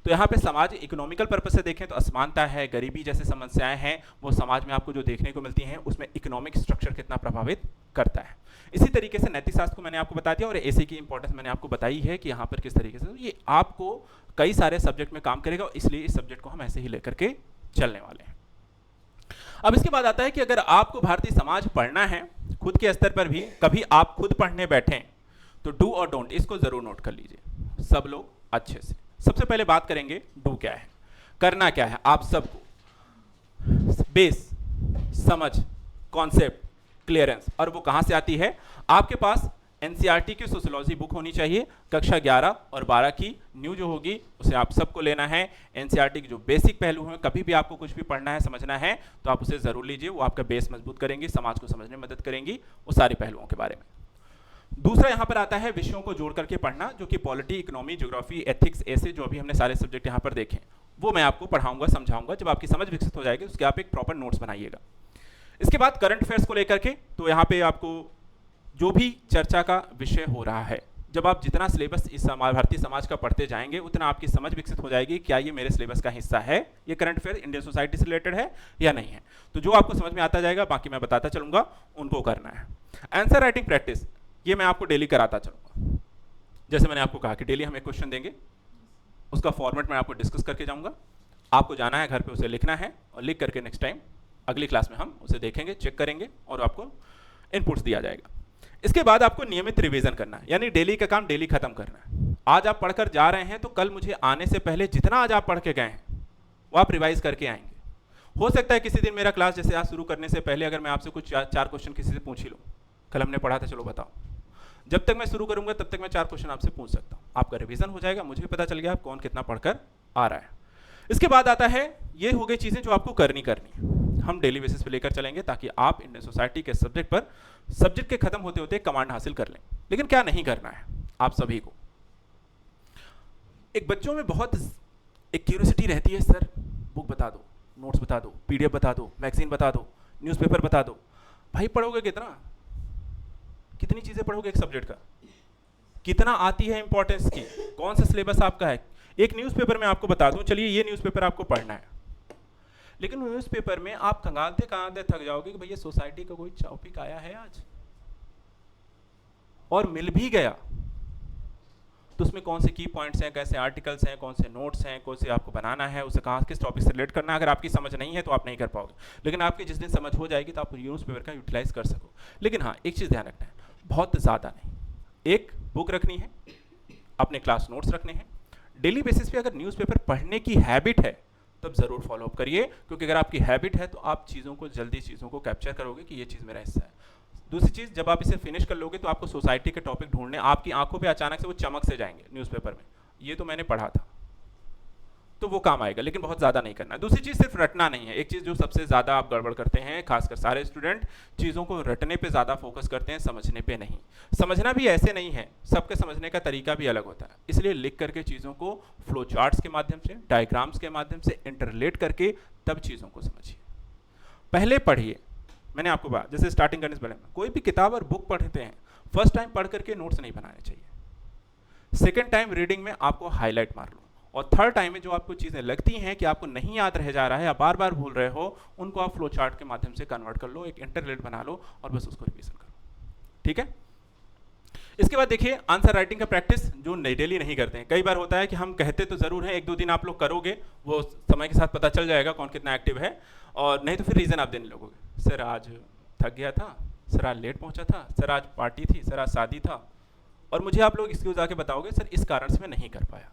तो यहाँ पे समाज इकोनॉमिकल पर्पज से देखें तो असमानता है, गरीबी जैसे समस्याएं हैं, वो समाज में आपको जो देखने को मिलती हैं उसमें इकोनॉमिक स्ट्रक्चर कितना प्रभावित करता है। इसी तरीके से नैतिक शास्त्र को मैंने आपको बता दिया, और ऐसे की इंपॉर्टेंस मैंने आपको बताई है कि यहाँ पर किस तरीके से ये आपको कई सारे सब्जेक्ट में काम करेगा, और इसलिए इस सब्जेक्ट को हम ऐसे ही लेकर के चलने वाले हैं। अब इसके बाद आता है कि अगर आपको भारतीय समाज पढ़ना है खुद के स्तर पर भी, कभी आप खुद पढ़ने बैठें तो डू और डोंट इसको जरूर नोट कर लीजिए सब लोग अच्छे से। सबसे पहले बात करेंगे डू क्या है, करना क्या है। आप सबको बेस, समझ, कॉन्सेप्ट, क्लियरेंस, और वो कहां से आती है, आपके पास एनसीईआरटी की सोशियोलॉजी बुक होनी चाहिए, कक्षा 11 और 12 की न्यू जो होगी उसे आप सबको लेना है। एनसीईआरटी के जो बेसिक पहलू हैं, कभी भी आपको कुछ भी पढ़ना है, समझना है तो आप उसे जरूर लीजिए, वो आपका बेस मजबूत करेंगी, समाज को समझने में मदद करेंगी वो सारे पहलुओं के बारे में। दूसरा यहाँ पर आता है विषयों को जोड़ करके पढ़ना, जो कि पॉलिटी, इकोनॉमी, ज्योग्राफी, एथिक्स, ऐसे जो अभी हमने सारे सब्जेक्ट यहाँ पर देखे वो मैं आपको पढ़ाऊंगा, समझाऊंगा। जब आपकी समझ विकसित हो जाएगी उसके आप एक प्रॉपर नोट्स बनाइएगा। इसके बाद करंट अफेयर्स को लेकर के, तो यहाँ पे आपको जो भी चर्चा का विषय हो रहा है, जब आप जितना सिलेबस इस भारतीय समाज का पढ़ते जाएंगे उतना आपकी समझ विकसित हो जाएगी, क्या ये मेरे सिलेबस का हिस्सा है, ये करंट अफेयर इंडियन सोसाइटी से रिलेटेड है या नहीं है। तो जो आपको समझ में आता जाएगा, बाकी मैं बताता चलूंगा, उनको करना है। आंसर राइटिंग प्रैक्टिस, ये मैं आपको डेली कराता चलूंगा। जैसे मैंने आपको कहा कि डेली हम एक क्वेश्चन देंगे, उसका फॉर्मेट मैं आपको डिस्कस करके जाऊंगा, आपको जाना है घर पे उसे लिखना है, और लिख करके नेक्स्ट टाइम अगली क्लास में हम उसे देखेंगे, चेक करेंगे और आपको इनपुट्स दिया जाएगा। इसके बाद आपको नियमित रिवीजन करना है, यानी डेली का काम डेली खत्म करना है। आज आप पढ़कर जा रहे हैं तो कल मुझे आने से पहले जितना आज आप पढ़ के गए हैं वो आप रिवाइज करके आएंगे। हो सकता है किसी दिन मेरा क्लास जैसे आज शुरू करने से पहले अगर मैं आपसे कुछ चार क्वेश्चन किसी से पूछ ही लूँ, कल हमने पढ़ा था, चलो बताओ, जब तक मैं शुरू करूंगा तब तक मैं 4 क्वेश्चन आपसे पूछ सकता हूँ, आपका रिवीजन हो जाएगा, मुझे भी पता चल गया आप कौन कितना पढ़कर आ रहा है। इसके बाद आता है, ये हो गई चीज़ें जो आपको करनी हम डेली बेसिस पे लेकर चलेंगे ताकि आप इंडियन सोसाइटी के सब्जेक्ट पर सब्जेक्ट के खत्म होते होते कमांड हासिल कर लें। लेकिन क्या नहीं करना है आप सभी को, एक बच्चों में बहुत एक क्यूरियोसिटी रहती है, सर बुक बता दो, नोट्स बता दो, पीडीएफ बता दो, मैगजीन बता दो, न्यूज़पेपर बता दो। भाई पढ़ोगे कितना, कितनी चीज़ें पढ़ोगे एक सब्जेक्ट का, कितना आती है इंपॉर्टेंस की, कौन सा सिलेबस आपका है। एक न्यूज़पेपर में आपको बता दूं, चलिए ये न्यूज़पेपर आपको पढ़ना है, लेकिन न्यूज़पेपर में आप कंगालते थक जाओगे कि भैया सोसाइटी का कोई टॉपिक आया है आज, और मिल भी गया तो उसमें कौन से की पॉइंट्स हैं, कैसे आर्टिकल्स हैं, कौन से नोट्स हैं, कौन से आपको बनाना है, उसे कहाँ किस टॉपिक से रिलेट करना है। अगर आपकी समझ नहीं है तो आप नहीं कर पाओगे, लेकिन आपकी जिस दिन समझ हो जाएगी तो आप न्यूज़पेपर का यूटिलाइज कर सको। लेकिन हाँ, एक चीज़ ध्यान रखना है, बहुत ज़्यादा नहीं, एक बुक रखनी है, अपने क्लास नोट्स रखने हैं। डेली बेसिस पे अगर न्यूज़पेपर पढ़ने की हैबिट है तब ज़रूर फॉलो अप करिए, क्योंकि अगर आपकी हैबिट है तो आप चीज़ों को जल्दी चीज़ों को कैप्चर करोगे कि ये चीज़ मेरा हिस्सा है। दूसरी चीज़, जब आप इसे फिनिश कर लोगे तो आपको सोसाइटी के टॉपिक ढूंढने आपकी आंखों पे अचानक से वो चमक से जाएंगे न्यूज़पेपर में, ये तो मैंने पढ़ा था, तो वो काम आएगा, लेकिन बहुत ज़्यादा नहीं करना। दूसरी चीज़ सिर्फ रटना नहीं है, एक चीज़ जो सबसे ज़्यादा आप गड़बड़ करते हैं, खासकर सारे स्टूडेंट, चीज़ों को रटने पे ज़्यादा फोकस करते हैं, समझने पे नहीं। समझना भी ऐसे नहीं है, सबके समझने का तरीका भी अलग होता है, इसलिए लिख करके चीज़ों को फ्लो चार्ट्स के माध्यम से, डायग्राम्स के माध्यम से इंटरलेट करके तब चीज़ों को समझिए। पहले पढ़िए, मैंने आपको बात, जैसे स्टार्टिंग करने से पहले कोई भी किताब और बुक पढ़ते हैं, फर्स्ट टाइम पढ़ करके नोट्स नहीं बनाने चाहिए, सेकेंड टाइम रीडिंग में आपको हाईलाइट मार लो, और थर्ड टाइम में जो आपको चीज़ें लगती हैं कि आपको नहीं याद रह जा रहा है या बार बार भूल रहे हो, उनको आप फ्लो चार्ट के माध्यम से कन्वर्ट कर लो, एक इंटरलेट बना लो और बस उसको रिवीजन करो। ठीक है, इसके बाद देखिए आंसर राइटिंग का प्रैक्टिस जो डेली नहीं करते हैं। कई बार होता है कि हम कहते तो ज़रूर है, 1-2 दिन आप लोग करोगे, वो समय के साथ पता चल जाएगा कौन कितना एक्टिव है, और नहीं तो फिर रीज़न आप देने लगोगे, सर आज थक गया था, सर आज लेट पहुंचा था, सर आज पार्टी थी, सर आज शादी था, और मुझे आप लोग एक्सक्यूज आके बताओगे सर इस कारण से मैं नहीं कर पाया।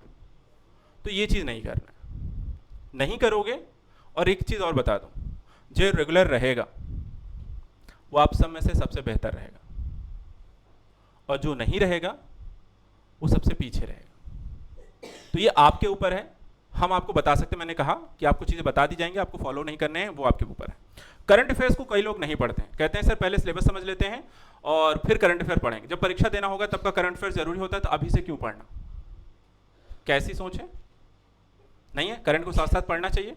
तो ये चीज़ नहीं करना, नहीं करोगे। और एक चीज़ और बता दूं, जो रेगुलर रहेगा वो आप सब में से सबसे बेहतर रहेगा, और जो नहीं रहेगा वो सबसे पीछे रहेगा। तो ये आपके ऊपर है, हम आपको बता सकते, मैंने कहा कि आपको चीज़ें बता दी जाएंगी, आपको फॉलो नहीं करने हैं, वो आपके ऊपर है। करंट अफेयर्स को कई लोग नहीं पढ़ते हैं, कहते हैं सर पहले सिलेबस समझ लेते हैं और फिर करंट अफेयर पढ़ेंगे, जब परीक्षा देना होगा तब का करंट अफेयर जरूरी होता है, तो अभी से क्यों पढ़ना। कैसी सोच है, नहीं है, करंट को साथ साथ पढ़ना चाहिए।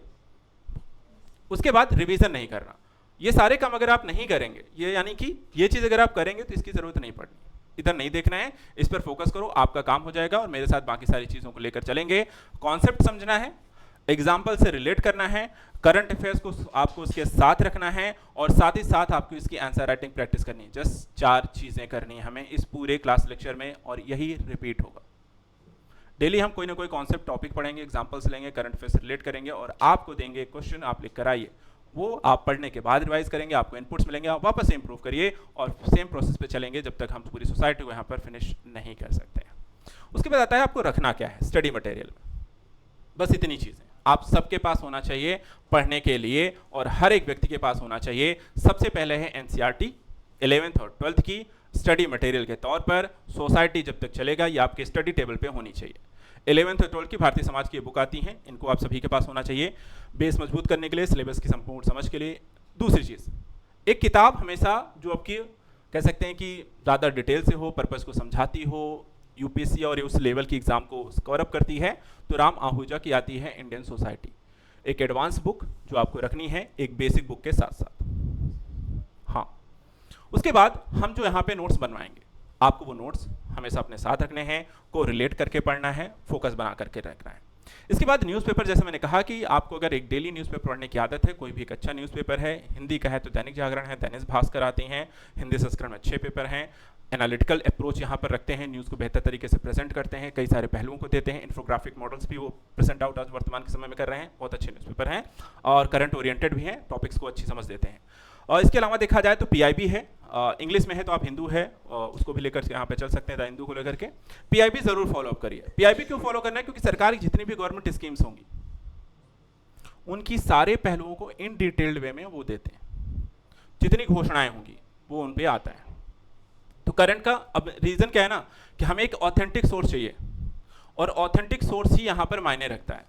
उसके बाद रिवीजन नहीं करना, ये सारे काम अगर आप नहीं करेंगे, ये यानी कि ये चीज़ अगर आप करेंगे तो इसकी ज़रूरत नहीं पड़नी, इधर नहीं देखना है, इस पर फोकस करो, आपका काम हो जाएगा, और मेरे साथ बाकी सारी चीज़ों को लेकर चलेंगे। कॉन्सेप्ट समझना है, एग्जाम्पल से रिलेट करना है, करंट अफेयर्स को आपको उसके साथ रखना है, और साथ ही साथ आपको इसकी आंसर राइटिंग प्रैक्टिस करनी है। जस्ट 4 चीज़ें करनी है हमें इस पूरे क्लास लेक्चर में, और यही रिपीट होगा। डेली हम कोई ना कोई कॉन्सेप्ट टॉपिक पढ़ेंगे, एग्जाम्पल्स लेंगे, करंट अफेयर से रिलेट करेंगे, और आपको देंगे क्वेश्चन, आप लिख कर आइए, वो आप पढ़ने के बाद रिवाइज करेंगे, आपको इनपुट्स मिलेंगे, आप वापस से इंप्रूव करिए, और सेम प्रोसेस पे चलेंगे जब तक हम पूरी सोसाइटी को यहाँ पर फिनिश नहीं कर सकते हैं। उसके बाद आता है आपको रखना क्या है स्टडी मटेरियल में, बस इतनी चीज़ें आप सबके पास होना चाहिए पढ़ने के लिए, और हर एक व्यक्ति के पास होना चाहिए। सबसे पहले है एनसीईआरटी 11th और 12th की स्टडी मटेरियल के तौर पर। सोसाइटी जब तक चलेगा ये आपके स्टडी टेबल पे होनी चाहिए। 11th और 12th की भारतीय समाज की बुक आती हैं, इनको आप सभी के पास होना चाहिए, बेस मजबूत करने के लिए, सिलेबस की संपूर्ण समझ के लिए। दूसरी चीज़, एक किताब हमेशा जो आपकी कह सकते हैं कि ज़्यादा डिटेल से हो, पर्पस को समझाती हो, यूपीएससी और उस लेवल की एग्जाम को कवर अप करती है, तो राम आहूजा की आती है इंडियन सोसाइटी, एक एडवांस बुक जो आपको रखनी है एक बेसिक बुक के साथ साथ। हाँ, उसके बाद हम जो यहाँ पे नोट्स बनवाएंगे, आपको वो नोट्स हमेशा अपने साथ रखने हैं, को रिलेट करके पढ़ना है, फोकस बना करके रखना है। इसके बाद न्यूज़पेपर, जैसे मैंने कहा कि आपको अगर एक डेली न्यूज़पेपर पढ़ने की आदत है, कोई भी एक अच्छा न्यूज़पेपर है, हिंदी का है तो दैनिक जागरण है, दैनिक भास्कर आते हैं, हिंदी संस्करण में अच्छे पेपर हैं, एनालिटिकल अप्रोच यहाँ पर रखते हैं, न्यूज़ को बेहतर तरीके से प्रेजेंट करते हैं, कई सारे पहलुओं को देते हैं, इन्फोग्राफिक मॉडल्स भी वो प्रेजेंट आउट आज वर्तमान के समय में कर रहे हैं, बहुत अच्छे न्यूज़पेपर हैं और करंट ओरिएंटेड भी हैं, टॉपिक्स को अच्छी समझ देते हैं। और इसके अलावा देखा जाए तो पीआईबी है, इंग्लिश में है तो आप हिंदू है उसको भी लेकर यहाँ पे चल सकते हैं, द हिंदू को लेकर के पीआईबी जरूर फॉलो अप करिए। पीआईबी क्यों फॉलो करना है? क्योंकि सरकार की जितनी भी गवर्नमेंट स्कीम्स होंगी उनकी सारे पहलुओं को इन डिटेल्ड वे में वो देते हैं, जितनी घोषणाएं होंगी वो उन पे आता है। तो करंट का अब रीजन क्या है ना कि हमें एक ऑथेंटिक सोर्स चाहिए और ऑथेंटिक सोर्स ही यहाँ पर मायने रखता है,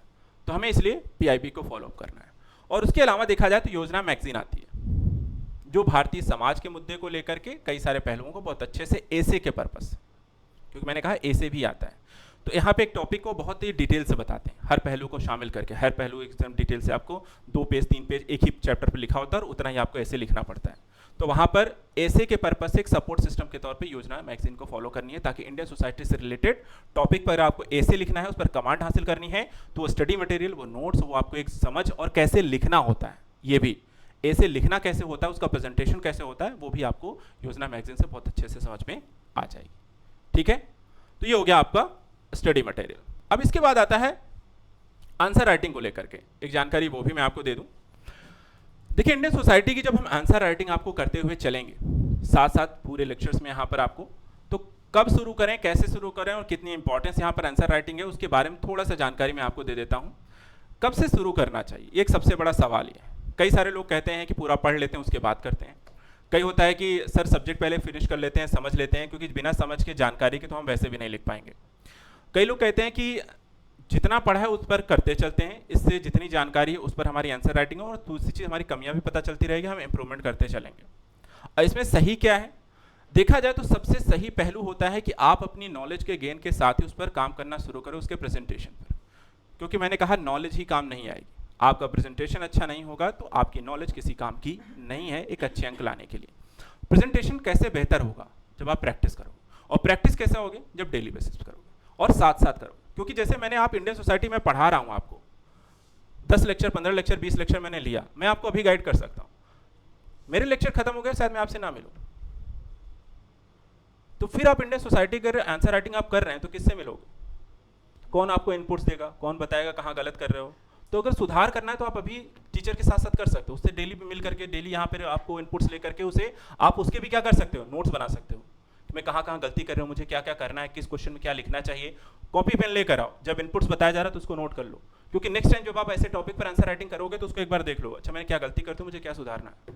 तो हमें इसलिए पीआईबी को फॉलो अप करना है। और उसके अलावा देखा जाए तो योजना मैगजीन आती है जो भारतीय समाज के मुद्दे को लेकर के कई सारे पहलुओं को बहुत अच्छे से ऐसे के पर्पस, क्योंकि मैंने कहा ऐसे भी आता है, तो यहाँ पे एक टॉपिक को बहुत ही डिटेल से बताते हैं, हर पहलू को शामिल करके, हर पहलू एकदम डिटेल से आपको 2 पेज 3 पेज एक ही चैप्टर पर लिखा होता है और उतना ही आपको ऐसे लिखना पड़ता है। तो वहाँ पर ऐसे के पर्पस से एक सपोर्ट सिस्टम के तौर पे योजना मैगजीन को फॉलो करनी है, ताकि इंडियन सोसाइटी से रिलेटेड टॉपिक पर आपको ऐसे लिखना है, उस पर कमांड हासिल करनी है, तो वो स्टडी मटेरियल, वो नोट्स, वो आपको एक समझ और कैसे लिखना होता है, ये भी ऐसे लिखना कैसे होता है, उसका प्रेजेंटेशन कैसे होता है, वो भी आपको योजना मैगजीन से बहुत अच्छे से समझ में आ जाएगी। ठीक है, तो ये हो गया आपका स्टडी मटेरियल। अब इसके बाद आता है आंसर राइटिंग को लेकर के एक जानकारी, वो भी मैं आपको दे दूं। देखिए, इंडियन सोसाइटी की जब हम आंसर राइटिंग आपको करते हुए चलेंगे साथ साथ पूरे लेक्चर्स में यहाँ पर आपको, तो कब शुरू करें, कैसे शुरू करें और कितनी इंपॉर्टेंस यहाँ पर आंसर राइटिंग है उसके बारे में थोड़ा सा जानकारी मैं आपको दे देता हूँ। कब से शुरू करना चाहिए, एक सबसे बड़ा सवाल ये है। कई सारे लोग कहते हैं कि पूरा पढ़ लेते हैं उसके बाद करते हैं, कई होता है कि सर सब्जेक्ट पहले फिनिश कर लेते हैं, समझ लेते हैं, क्योंकि बिना समझ के जानकारी के तो हम वैसे भी नहीं लिख पाएंगे। कई लोग कहते हैं कि जितना पढ़ा है उस पर करते चलते हैं, इससे जितनी जानकारी है उस पर हमारी आंसर राइटिंग है और दूसरी चीज़ हमारी कमियां भी पता चलती रहेगी, हम इंप्रूवमेंट करते चलेंगे। और इसमें सही क्या है? देखा जाए तो सबसे सही पहलू होता है कि आप अपनी नॉलेज के गेन के साथ ही उस पर काम करना शुरू करें, उसके प्रेजेंटेशन पर, क्योंकि मैंने कहा नॉलेज ही काम नहीं आएगी, आपका प्रेजेंटेशन अच्छा नहीं होगा तो आपकी नॉलेज किसी काम की नहीं है एक अच्छे अंक लाने के लिए। प्रेजेंटेशन कैसे बेहतर होगा? जब आप प्रैक्टिस करोगे, और प्रैक्टिस कैसे होगी? जब डेली बेसिस पर करोगे और साथ साथ करोगे। क्योंकि जैसे मैंने आप इंडियन सोसाइटी में पढ़ा रहा हूँ आपको 10 लेक्चर 15 लेक्चर 20 लेक्चर मैंने लिया, मैं आपको अभी गाइड कर सकता हूँ, मेरे लेक्चर खत्म हो गए शायद मैं आपसे ना मिलूँ, तो फिर आप इंडियन सोसाइटी के आंसर राइटिंग आप कर रहे हैं तो किससे मिलोगे? कौन आपको इनपुट्स देगा? कौन बताएगा कहाँ गलत कर रहे हो? तो अगर सुधार करना है तो आप अभी टीचर के साथ साथ कर सकते हो, उससे डेली मिल करके डेली यहाँ पर आपको इनपुट्स लेकर के उसे आप उसके भी क्या कर सकते हो, नोट्स बना सकते हो कि मैं कहाँ कहाँ गलती कर रहा हूँ, मुझे क्या क्या करना है, किस क्वेश्चन में क्या लिखना चाहिए। कॉपी पेन लेकर आओ, जब इनपुट्स बताया जा रहा है तो उसको नोट कर लो, क्योंकि नेक्स्ट टाइम जब आप ऐसे टॉपिक पर आंसर राइटिंग करोगे तो उसको एक बार देख लो, अच्छा मैंने क्या गलती करती हूँ, मुझे क्या सुधारना है।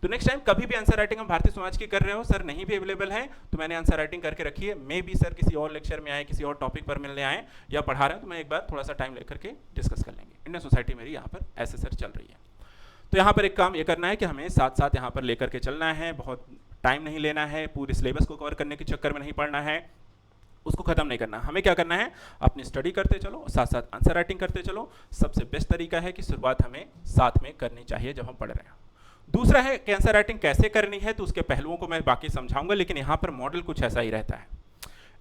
तो नेक्स्ट टाइम कभी भी आंसर राइटिंग हम भारतीय समाज की कर रहे हो, सर नहीं भी अवेलेबल है तो मैंने आंसर राइटिंग करके रखी है, मे भी सर किसी और लेक्चर में आए, किसी और टॉपिक पर मिलने आए या पढ़ा रहे हैं, तो मैं एक बार थोड़ा सा टाइम लेकर के डिस्कस कर लेंगे। इंडियन सोसाइटी मेरी यहाँ पर ऐसे सर चल रही है, तो यहाँ पर एक काम ये करना है कि हमें साथ साथ यहाँ पर लेकर के चलना है, बहुत टाइम नहीं लेना है, पूरे सिलेबस को कवर करने के चक्कर में नहीं पढ़ना है, उसको खत्म नहीं करना। हमें क्या करना है, अपनी स्टडी करते चलो, साथ साथ आंसर राइटिंग करते चलो। सबसे बेस्ट तरीका है कि शुरुआत हमें साथ में करनी चाहिए जब हम पढ़ रहे हैं। दूसरा है कि आंसर राइटिंग कैसे करनी है, तो उसके पहलुओं को मैं बाकी समझाऊंगा, लेकिन यहाँ पर मॉडल कुछ ऐसा ही रहता है।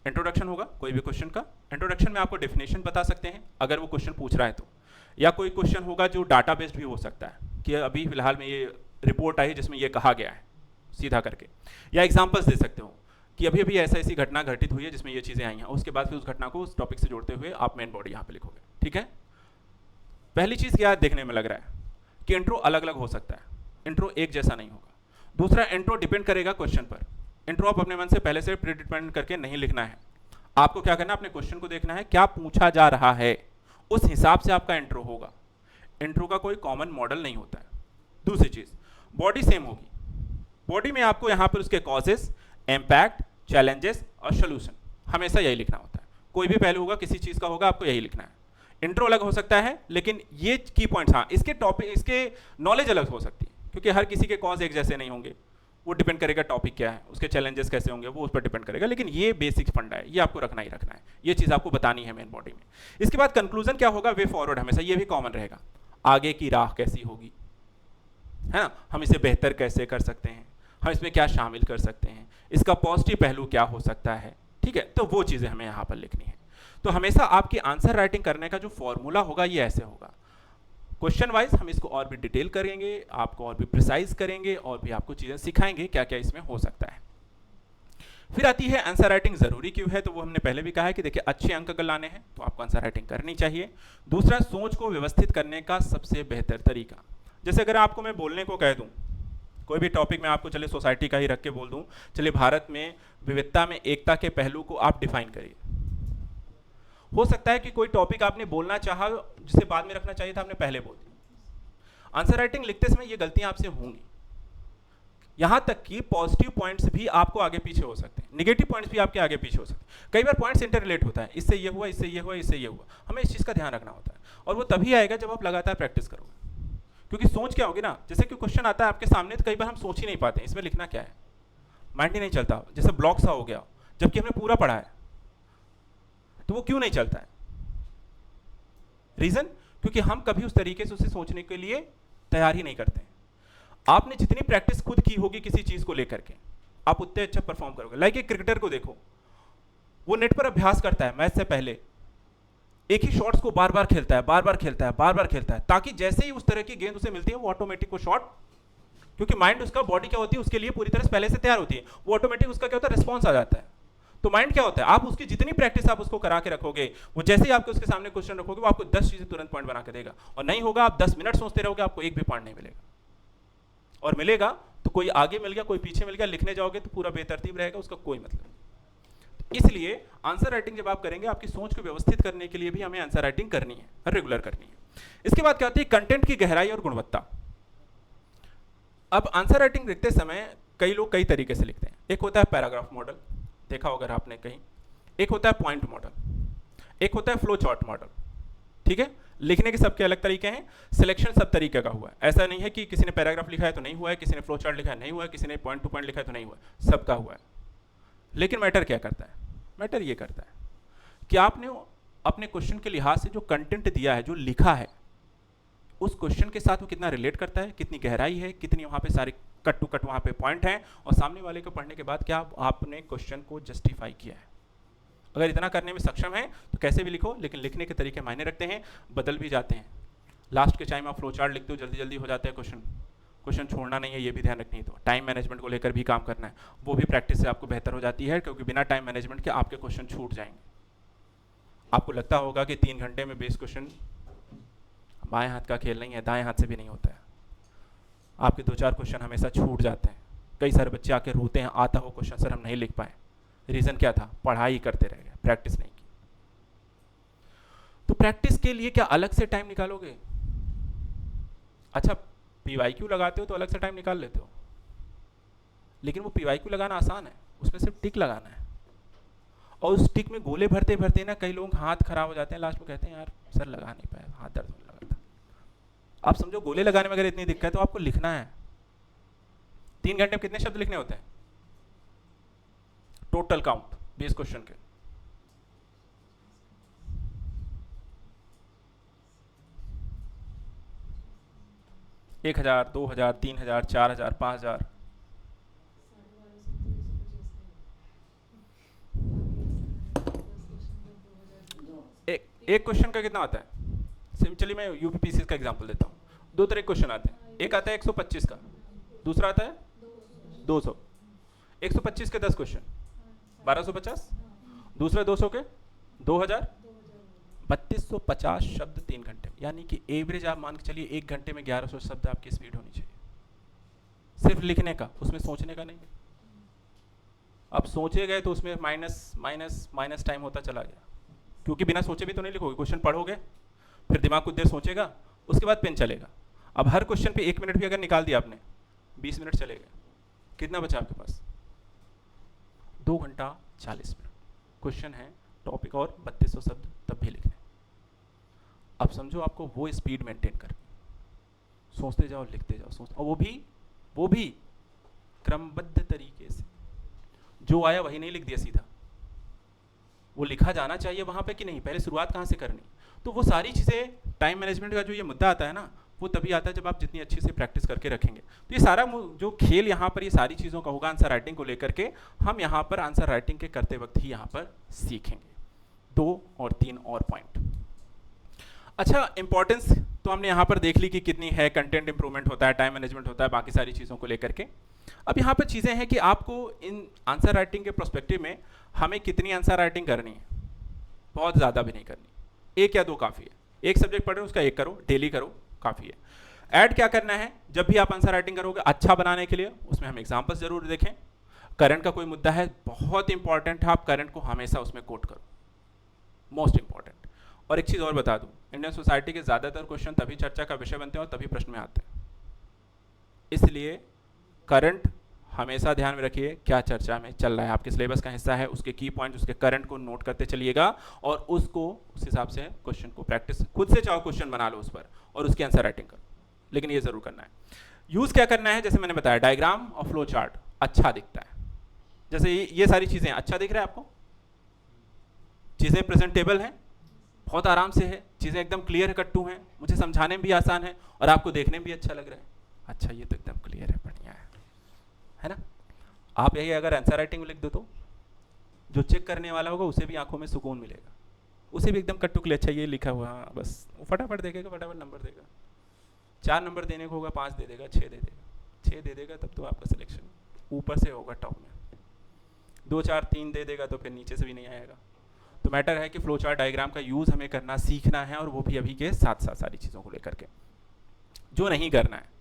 इंट्रोडक्शन होगा कोई भी क्वेश्चन का, इंट्रोडक्शन में आपको डेफिनेशन बता सकते हैं अगर वो क्वेश्चन पूछ रहा है तो, या कोई क्वेश्चन होगा जो डाटा बेस्ड भी हो सकता है कि अभी फिलहाल में ये रिपोर्ट आई जिसमें ये कहा गया है सीधा करके, या एग्जाम्पल्स दे सकते हो कि अभी अभी ऐसा ऐसी घटना घटित हुई है जिसमें ये चीज़ें आई हैं, उसके बाद फिर उस घटना को उस टॉपिक से जोड़ते हुए आप मेन बॉडी यहाँ पे लिखोगे। ठीक है, पहली चीज़ क्या देखने में लग रहा है कि इंट्रो अलग अलग हो सकता है, इंट्रो एक जैसा नहीं होगा। दूसरा, इंट्रो डिपेंड करेगा क्वेश्चन पर, इंट्रो आप अपने मन से पहले से प्री डिपेंड करके नहीं लिखना है, आपको क्या करना है, अपने क्वेश्चन को देखना है क्या पूछा जा रहा है, उस हिसाब से आपका इंट्रो होगा। इंट्रो का कोई कॉमन मॉडल नहीं होता है। दूसरी चीज़, बॉडी सेम होगी, बॉडी में आपको यहाँ पर उसके कॉजेस, इम्पैक्ट, चैलेंजेस और सोल्यूशन हमेशा यही लिखना होता है। कोई भी पहलू होगा किसी चीज़ का होगा आपको यही लिखना है। इंट्रो अलग हो सकता है लेकिन ये की पॉइंट्स, हाँ इसके टॉपिक, इसके नॉलेज अलग हो सकती है, क्योंकि हर किसी के कॉज एक जैसे नहीं होंगे, वो डिपेंड करेगा टॉपिक क्या है, उसके चैलेंजेस कैसे होंगे वो उस पर डिपेंड करेगा, लेकिन ये बेसिक फंडा है, ये आपको रखना ही रखना है, ये चीज़ आपको बतानी है मेन बॉडी में। इसके बाद कंक्लूजन क्या होगा, वे फॉरवर्ड, हमेशा ये भी कॉमन रहेगा, आगे की राह कैसी होगी, है ना, हम इसे बेहतर कैसे कर सकते हैं, हम इसमें क्या शामिल कर सकते हैं, इसका पॉजिटिव पहलू क्या हो सकता है, ठीक है। तो वो चीज़ें हमें यहाँ पर लिखनी है। तो हमेशा आपकी आंसर राइटिंग करने का जो फॉर्मूला होगा ये ऐसे होगा, क्वेश्चन वाइज हम इसको और भी डिटेल करेंगे, आपको और भी प्रिसाइज करेंगे, और भी आपको चीज़ें सिखाएंगे क्या क्या इसमें हो सकता है। फिर आती है आंसर राइटिंग ज़रूरी क्यों है, तो वो हमने पहले भी कहा है कि देखिए अच्छे अंक अगर लाने हैं तो आपको आंसर राइटिंग करनी चाहिए। दूसरा, सोच को व्यवस्थित करने का सबसे बेहतर तरीका, जैसे अगर आपको मैं बोलने को कह दूं कोई भी टॉपिक में आपको, चलिए सोसाइटी का ही रख के बोल दूं, चलिए भारत में विविधता में एकता के पहलू को आप डिफाइन करिए। हो सकता है कि कोई टॉपिक आपने बोलना चाहा जिसे बाद में रखना चाहिए था, आपने पहले बोल दिया। आंसर राइटिंग लिखते समय ये गलतियां आपसे होंगी, यहां तक कि पॉजिटिव पॉइंट्स भी आपको आगे पीछे हो सकते हैं, नेगेटिव पॉइंट्स भी आपके आगे पीछे हो सकते हैं। कई बार पॉइंट्स इंटर रिलेट होता है, इससे ये हुआ, इससे ये हुआ, इससे ये हुआ, हमें इस चीज़ का ध्यान रखना होता है। और वो तभी आएगा जब आप लगातार प्रैक्टिस करोगे, क्योंकि सोच क्या होगी ना, जैसे कि क्वेश्चन आता है आपके सामने तो कई बार हम सोच ही नहीं पाते इसमें लिखना क्या है, माइंड ही नहीं चलता, जैसे ब्लॉक सा हो गया, जबकि हमने पूरा पढ़ा है। तो वो क्यों नहीं चलता है? रीजन, क्योंकि हम कभी उस तरीके से उसे सोचने के लिए तैयार ही नहीं करते। आपने जितनी प्रैक्टिस खुद की होगी किसी चीज को लेकर के, आप उतने अच्छा परफॉर्म करोगे। लाइक एक क्रिकेटर को देखो, वो नेट पर अभ्यास करता है मैच से पहले, एक ही शॉट्स को बार बार खेलता है, बार बार खेलता है, बार बार खेलता है, ताकि जैसे ही उस तरह की गेंद उसे मिलती है वो ऑटोमेटिक वो शॉट, क्योंकि माइंड उसका, बॉडी क्या होती है उसके लिए पूरी तरह से पहले से तैयार होती है, वो ऑटोमेटिक उसका क्या होता है, रिस्पॉन्स आ जाता है। तो माइंड क्या होता है, आप उसकी जितनी प्रैक्टिस आप उसको करा के रखोगे, वो जैसे ही आपके उसके सामने क्वेश्चन रखोगे वो आपको 10 चीजें तुरंत पॉइंट बना के देगा। और नहीं होगा, आप 10 मिनट सोचते रहोगे, आपको एक भी पॉइंट नहीं मिलेगा। और मिलेगा तो कोई आगे मिल गया, कोई पीछे मिल गया, लिखने जाओगे तो पूरा बेतरतीब रहेगा, उसका कोई मतलब नहीं। इसलिए आंसर राइटिंग जब आप करेंगे, आपकी सोच को व्यवस्थित करने के लिए भी हमें आंसर राइटिंग करनी है, रेगुलर करनी है। इसके बाद क्या होती है, कंटेंट की गहराई और गुणवत्ता। अब आंसर राइटिंग लिखते समय कई लोग कई तरीके से लिखते हैं। एक होता है पैराग्राफ मॉडल, देखा होगा आपने कहीं, एक होता है पॉइंट मॉडल, एक होता है फ्लो चार्ट मॉडल, ठीक है। लिखने के सबके अलग तरीके हैं, सिलेक्शन सब तरीके का हुआ है। ऐसा नहीं है कि किसी ने पैराग्राफ लिखा है तो नहीं हुआ है, किसी ने फ्लो चार्ट लिखा है नहीं हुआ है, किसी ने पॉइंट टू पॉइंट लिखा है तो नहीं हुआ है, सबका हुआ है। लेकिन मैटर क्या करता है, मैटर ये करता है कि आपने अपने क्वेश्चन के लिहाज से जो कंटेंट दिया है, जो लिखा है, उस क्वेश्चन के साथ वो कितना रिलेट करता है, कितनी गहराई है, कितनी वहाँ पे सारे कट टू कट वहाँ पे पॉइंट हैं, और सामने वाले को पढ़ने के बाद क्या आपने क्वेश्चन को जस्टिफाई किया है। अगर इतना करने में सक्षम है तो कैसे भी लिखो, लेकिन लिखने के तरीके मायने रखते हैं, बदल भी जाते हैं। लास्ट के टाइम आप फ्लो चार्ट लिखते हो, जल्दी जल्दी हो जाता है क्वेश्चन छोड़ना नहीं है, ये भी ध्यान रखनी है। तो टाइम मैनेजमेंट को लेकर भी काम करना है, वो भी प्रैक्टिस से आपको बेहतर हो जाती है, क्योंकि बिना टाइम मैनेजमेंट के आपके क्वेश्चन छूट जाएंगे। आपको लगता होगा कि 3 घंटे में 20 क्वेश्चन, बाएं हाथ का खेल नहीं है, दाएं हाथ से भी नहीं होता है। आपके 2-4 क्वेश्चन हमेशा छूट जाते हैं। कई सारे बच्चे आके रोते हैं, आता हो क्वेश्चन सर हम नहीं लिख पाए, रीजन क्या था, पढ़ाई करते रह गए, प्रैक्टिस नहीं की। तो प्रैक्टिस के लिए क्या अलग से टाइम निकालोगे? अच्छा, पीवाईक्यू लगाते हो तो अलग से टाइम निकाल लेते हो, लेकिन वो पीवाईक्यू लगाना आसान है, उसमें सिर्फ टिक लगाना है। और उस टिक में गोले भरते भरते ना कई लोग हाथ खराब हो जाते हैं, लास्ट में कहते हैं यार सर लगा नहीं पाया, हाथ दर्द होने लगा था। आप समझो, गोले लगाने में अगर इतनी दिक्कत है तो आपको लिखना है। 3 घंटे में कितने शब्द लिखने होते हैं टोटल काउंट 20 क्वेश्चन के? एक 1000, 2000, 3000, 4000, 5000। एक क्वेश्चन का कितना आता है? चलिए मैं यूपीपीसी का एग्जांपल देता हूँ। 2 तरह के क्वेश्चन आते हैं, एक आता है 125 का, दूसरा आता है 200। 125 के 10 क्वेश्चन 1250, दूसरे 200 के 2000, 3250 शब्द 3 घंटे, यानी कि एवरेज आप मान के चलिए 1 घंटे में 1100 शब्द आपकी स्पीड होनी चाहिए, सिर्फ लिखने का, उसमें सोचने का नहीं। अब सोचे गए तो उसमें माइनस माइनस माइनस टाइम होता चला गया, क्योंकि बिना सोचे भी तो नहीं लिखोगे। क्वेश्चन पढ़ोगे, फिर दिमाग कुछ देर सोचेगा, उसके बाद पेन चलेगा। अब हर क्वेश्चन पे 1 मिनट भी अगर निकाल दिया आपने, 20 मिनट चले गए, कितना बचा आपके पास? 2 घंटा 40 मिनट। क्वेश्चन है, टॉपिक और 3200 शब्द तब भी लिखने। अब समझो आपको वो स्पीड मेंटेन करनी, सोचते जाओ लिखते जाओ, और वो भी क्रमबद्ध तरीके से। जो आया वही नहीं लिख दिया सीधा, वो लिखा जाना चाहिए वहाँ पे कि नहीं, पहले शुरुआत कहाँ से करनी। तो वो सारी चीज़ें, टाइम मैनेजमेंट का जो ये मुद्दा आता है ना, वो तभी आता है जब आप जितनी अच्छी से प्रैक्टिस करके रखेंगे। तो ये सारा जो खेल यहाँ पर ये सारी चीज़ों का होगा आंसर राइटिंग को लेकर के, हम यहाँ पर आंसर राइटिंग के करते वक्त ही यहाँ पर सीखेंगे। 2 और 3 और पॉइंट। अच्छा, इंपॉर्टेंस तो हमने यहाँ पर देख ली कि कितनी है, कंटेंट इंप्रूवमेंट होता है, टाइम मैनेजमेंट होता है, बाकी सारी चीज़ों को लेकर के। अब यहाँ पर चीज़ें हैं कि आपको इन आंसर राइटिंग के प्रोस्पेक्टिव में हमें कितनी आंसर राइटिंग करनी है, बहुत ज़्यादा भी नहीं करनी, 1 या 2 काफ़ी है। एक सब्जेक्ट पढ़ रहे हो उसका 1 करो, डेली करो, काफ़ी है। ऐड क्या करना है, जब भी आप आंसर राइटिंग करोगे अच्छा बनाने के लिए उसमें हम एग्जाम्पल्स जरूर देखें। करंट का कोई मुद्दा है, बहुत इंपॉर्टेंट है, आप करंट को हमेशा उसमें कोट करो, मोस्ट इंपॉर्टेंट। और एक चीज़ और बता दूं, इंडियन सोसाइटी के ज़्यादातर क्वेश्चन तभी चर्चा का विषय बनते हैं और तभी प्रश्न में आते हैं। इसलिए करंट हमेशा ध्यान में रखिए, क्या चर्चा में चल रहा है, आपके सिलेबस का हिस्सा है, उसके की पॉइंट, उसके करंट को नोट करते चलिएगा और उसको उस हिसाब से क्वेश्चन को प्रैक्टिस खुद से चाहो क्वेश्चन बना लो उस पर और उसकी आंसर राइटिंग करो। लेकिन ये जरूर करना है। यूज क्या करना है, जैसे मैंने बताया डायग्राम और फ्लो चार्ट अच्छा दिखता है। जैसे ये सारी चीजें अच्छा दिख रहा है आपको, चीजें प्रेजेंटेबल हैं, बहुत आराम से है, चीजें एकदम क्लियर कट्टू हैं, मुझे समझाने में भी आसान है और आपको देखने में भी अच्छा लग रहा है। अच्छा, ये तो एकदम क्लियर है, बढ़िया है ना। आप यही अगर आंसर राइटिंग में लिख दो तो जो चेक करने वाला होगा उसे भी आंखों में सुकून मिलेगा, उसे भी एकदम कट्टू क्लियर, अच्छा ये लिखा हुआ, बस वो फटाफट देखेगा, फटाफट नंबर देगा। 4 नंबर देने को होगा 5 दे देगा, 6 दे देगा, 6 दे देगा तब तो आपका सिलेक्शन ऊपर से होगा टॉप में। 2 4 3 दे देगा तो फिर नीचे से भी नहीं आएगा। तो मैटर है कि फ्लो चार्ट डायग्राम का यूज़ हमें करना सीखना है और वो भी अभी के साथ साथ सारी चीज़ों को लेकर के। जो नहीं करना है,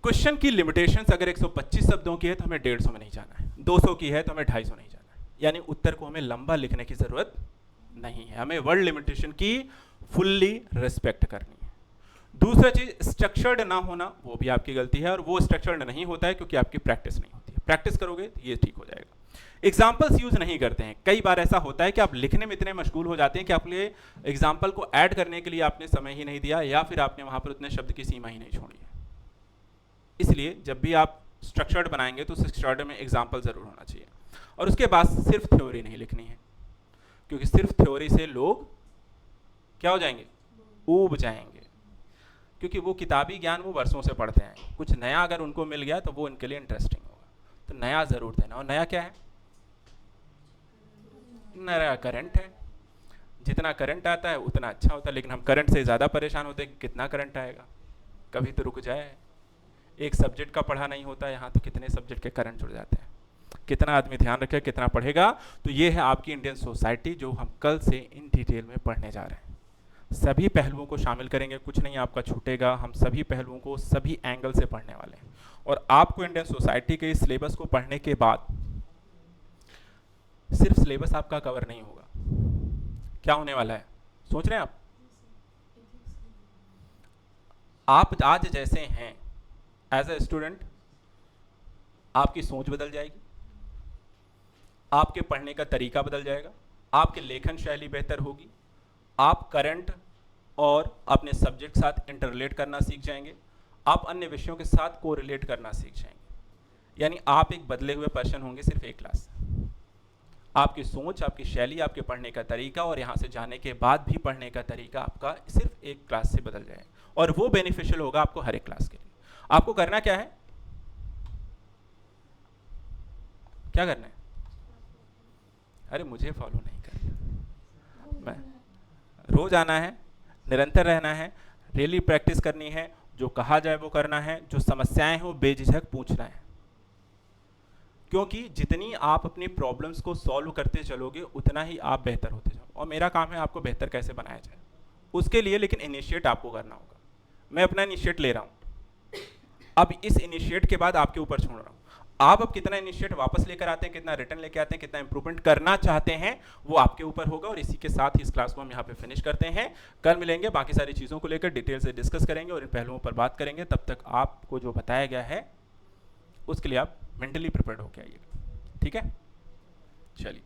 क्वेश्चन की लिमिटेशंस अगर 125 शब्दों की है तो हमें 150 में नहीं जाना है, 200 की है तो हमें 250 नहीं जाना है, यानी उत्तर को हमें लंबा लिखने की ज़रूरत नहीं है, हमें वर्ड लिमिटेशन की फुल्ली रिस्पेक्ट करनी है। दूसरा चीज, स्ट्रक्चर्ड ना होना, वो भी आपकी गलती है और वो स्ट्रक्चर्ड नहीं होता है क्योंकि आपकी प्रैक्टिस नहीं होती है। प्रैक्टिस करोगे तो ये ठीक हो जाएगा। एग्जाम्पल्स यूज नहीं करते हैं, कई बार ऐसा होता है कि आप लिखने में इतने मशगूल हो जाते हैं कि आपके लिए एग्जाम्पल को ऐड करने के लिए आपने समय ही नहीं दिया या फिर आपने वहां पर उतने शब्द की सीमा ही नहीं छोड़ी है। इसलिए जब भी आप स्ट्रक्चर्ड बनाएंगे तो स्ट्रक्चर्ड में एग्जाम्पल जरूर होना चाहिए। और उसके बाद सिर्फ थ्योरी नहीं लिखनी है, क्योंकि सिर्फ थ्योरी से लोग क्या हो जाएंगे, ऊब जाएंगे, क्योंकि वो किताबी ज्ञान वो वर्षों से पढ़ते हैं, कुछ नया अगर उनको मिल गया तो वो उनके लिए इंटरेस्टिंग होगा। तो नया जरूर देना, और नया क्या है, नया करंट है। जितना करंट आता है उतना अच्छा होता है, लेकिन हम करंट से ज़्यादा परेशान होते हैं कि कितना करंट आएगा, कभी तो रुक जाए। एक सब्जेक्ट का पढ़ा नहीं होता, यहाँ तो कितने सब्जेक्ट के करंट जुड़ जाते हैं, कितना आदमी ध्यान रखे, कितना पढ़ेगा। तो ये है आपकी इंडियन सोसाइटी जो हम कल से इन डिटेल में पढ़ने जा रहे हैं। सभी पहलुओं को शामिल करेंगे, कुछ नहीं आपका छूटेगा, हम सभी पहलुओं को सभी एंगल से पढ़ने वाले हैं। और आपको इंडियन सोसाइटी के सिलेबस को पढ़ने के बाद सिर्फ सिलेबस आपका कवर नहीं होगा, क्या होने वाला है सोच रहे हैं आप आज जैसे हैं एज ए स्टूडेंट, आपकी सोच बदल जाएगी, आपके पढ़ने का तरीका बदल जाएगा, आपके लेखन शैली बेहतर होगी, आप करंट और अपने सब्जेक्ट साथ इंटररिलेट करना सीख जाएंगे, आप अन्य विषयों के साथ को रिलेट करना सीख जाएंगे। यानी आप एक बदले हुए पर्सन होंगे सिर्फ एक क्लास से। आपकी सोच, आपकी शैली, आपके पढ़ने का तरीका और यहाँ से जाने के बाद भी पढ़ने का तरीका आपका सिर्फ एक क्लास से बदल जाएगा, और वो बेनिफिशियल होगा आपको हर एक क्लास के लिए। आपको करना क्या है, क्या करना है, अरे मुझे फॉलो नहीं करना, मैं रोज आना है, निरंतर रहना है, डेली प्रैक्टिस करनी है, जो कहा जाए वो करना है, जो समस्याएं हो बेझिझक पूछना है, क्योंकि जितनी आप अपनी प्रॉब्लम्स को सॉल्व करते चलोगे उतना ही आप बेहतर होते जाओ। और मेरा काम है आपको बेहतर कैसे बनाया जाए उसके लिए, लेकिन इनिशिएट आपको करना होगा। मैं अपना इनिशिएट ले रहा हूँ, अब इस इनिशिएट के बाद आपके ऊपर छोड़ रहा हूँ। आप अब कितना इनिशिएट वापस लेकर आते हैं, कितना रिटर्न लेकर आते हैं, कितना इंप्रूवमेंट करना चाहते हैं, वो आपके ऊपर होगा। और इसी के साथ ही इस क्लास को हम यहाँ पे फिनिश करते हैं। कल मिलेंगे, बाकी सारी चीज़ों को लेकर डिटेल से डिस्कस करेंगे और इन पहलुओं पर बात करेंगे। तब तक आपको जो बताया गया है उसके लिए आप मेंटली प्रिपेयर्ड होकर आइएगा, ठीक है। चलिए।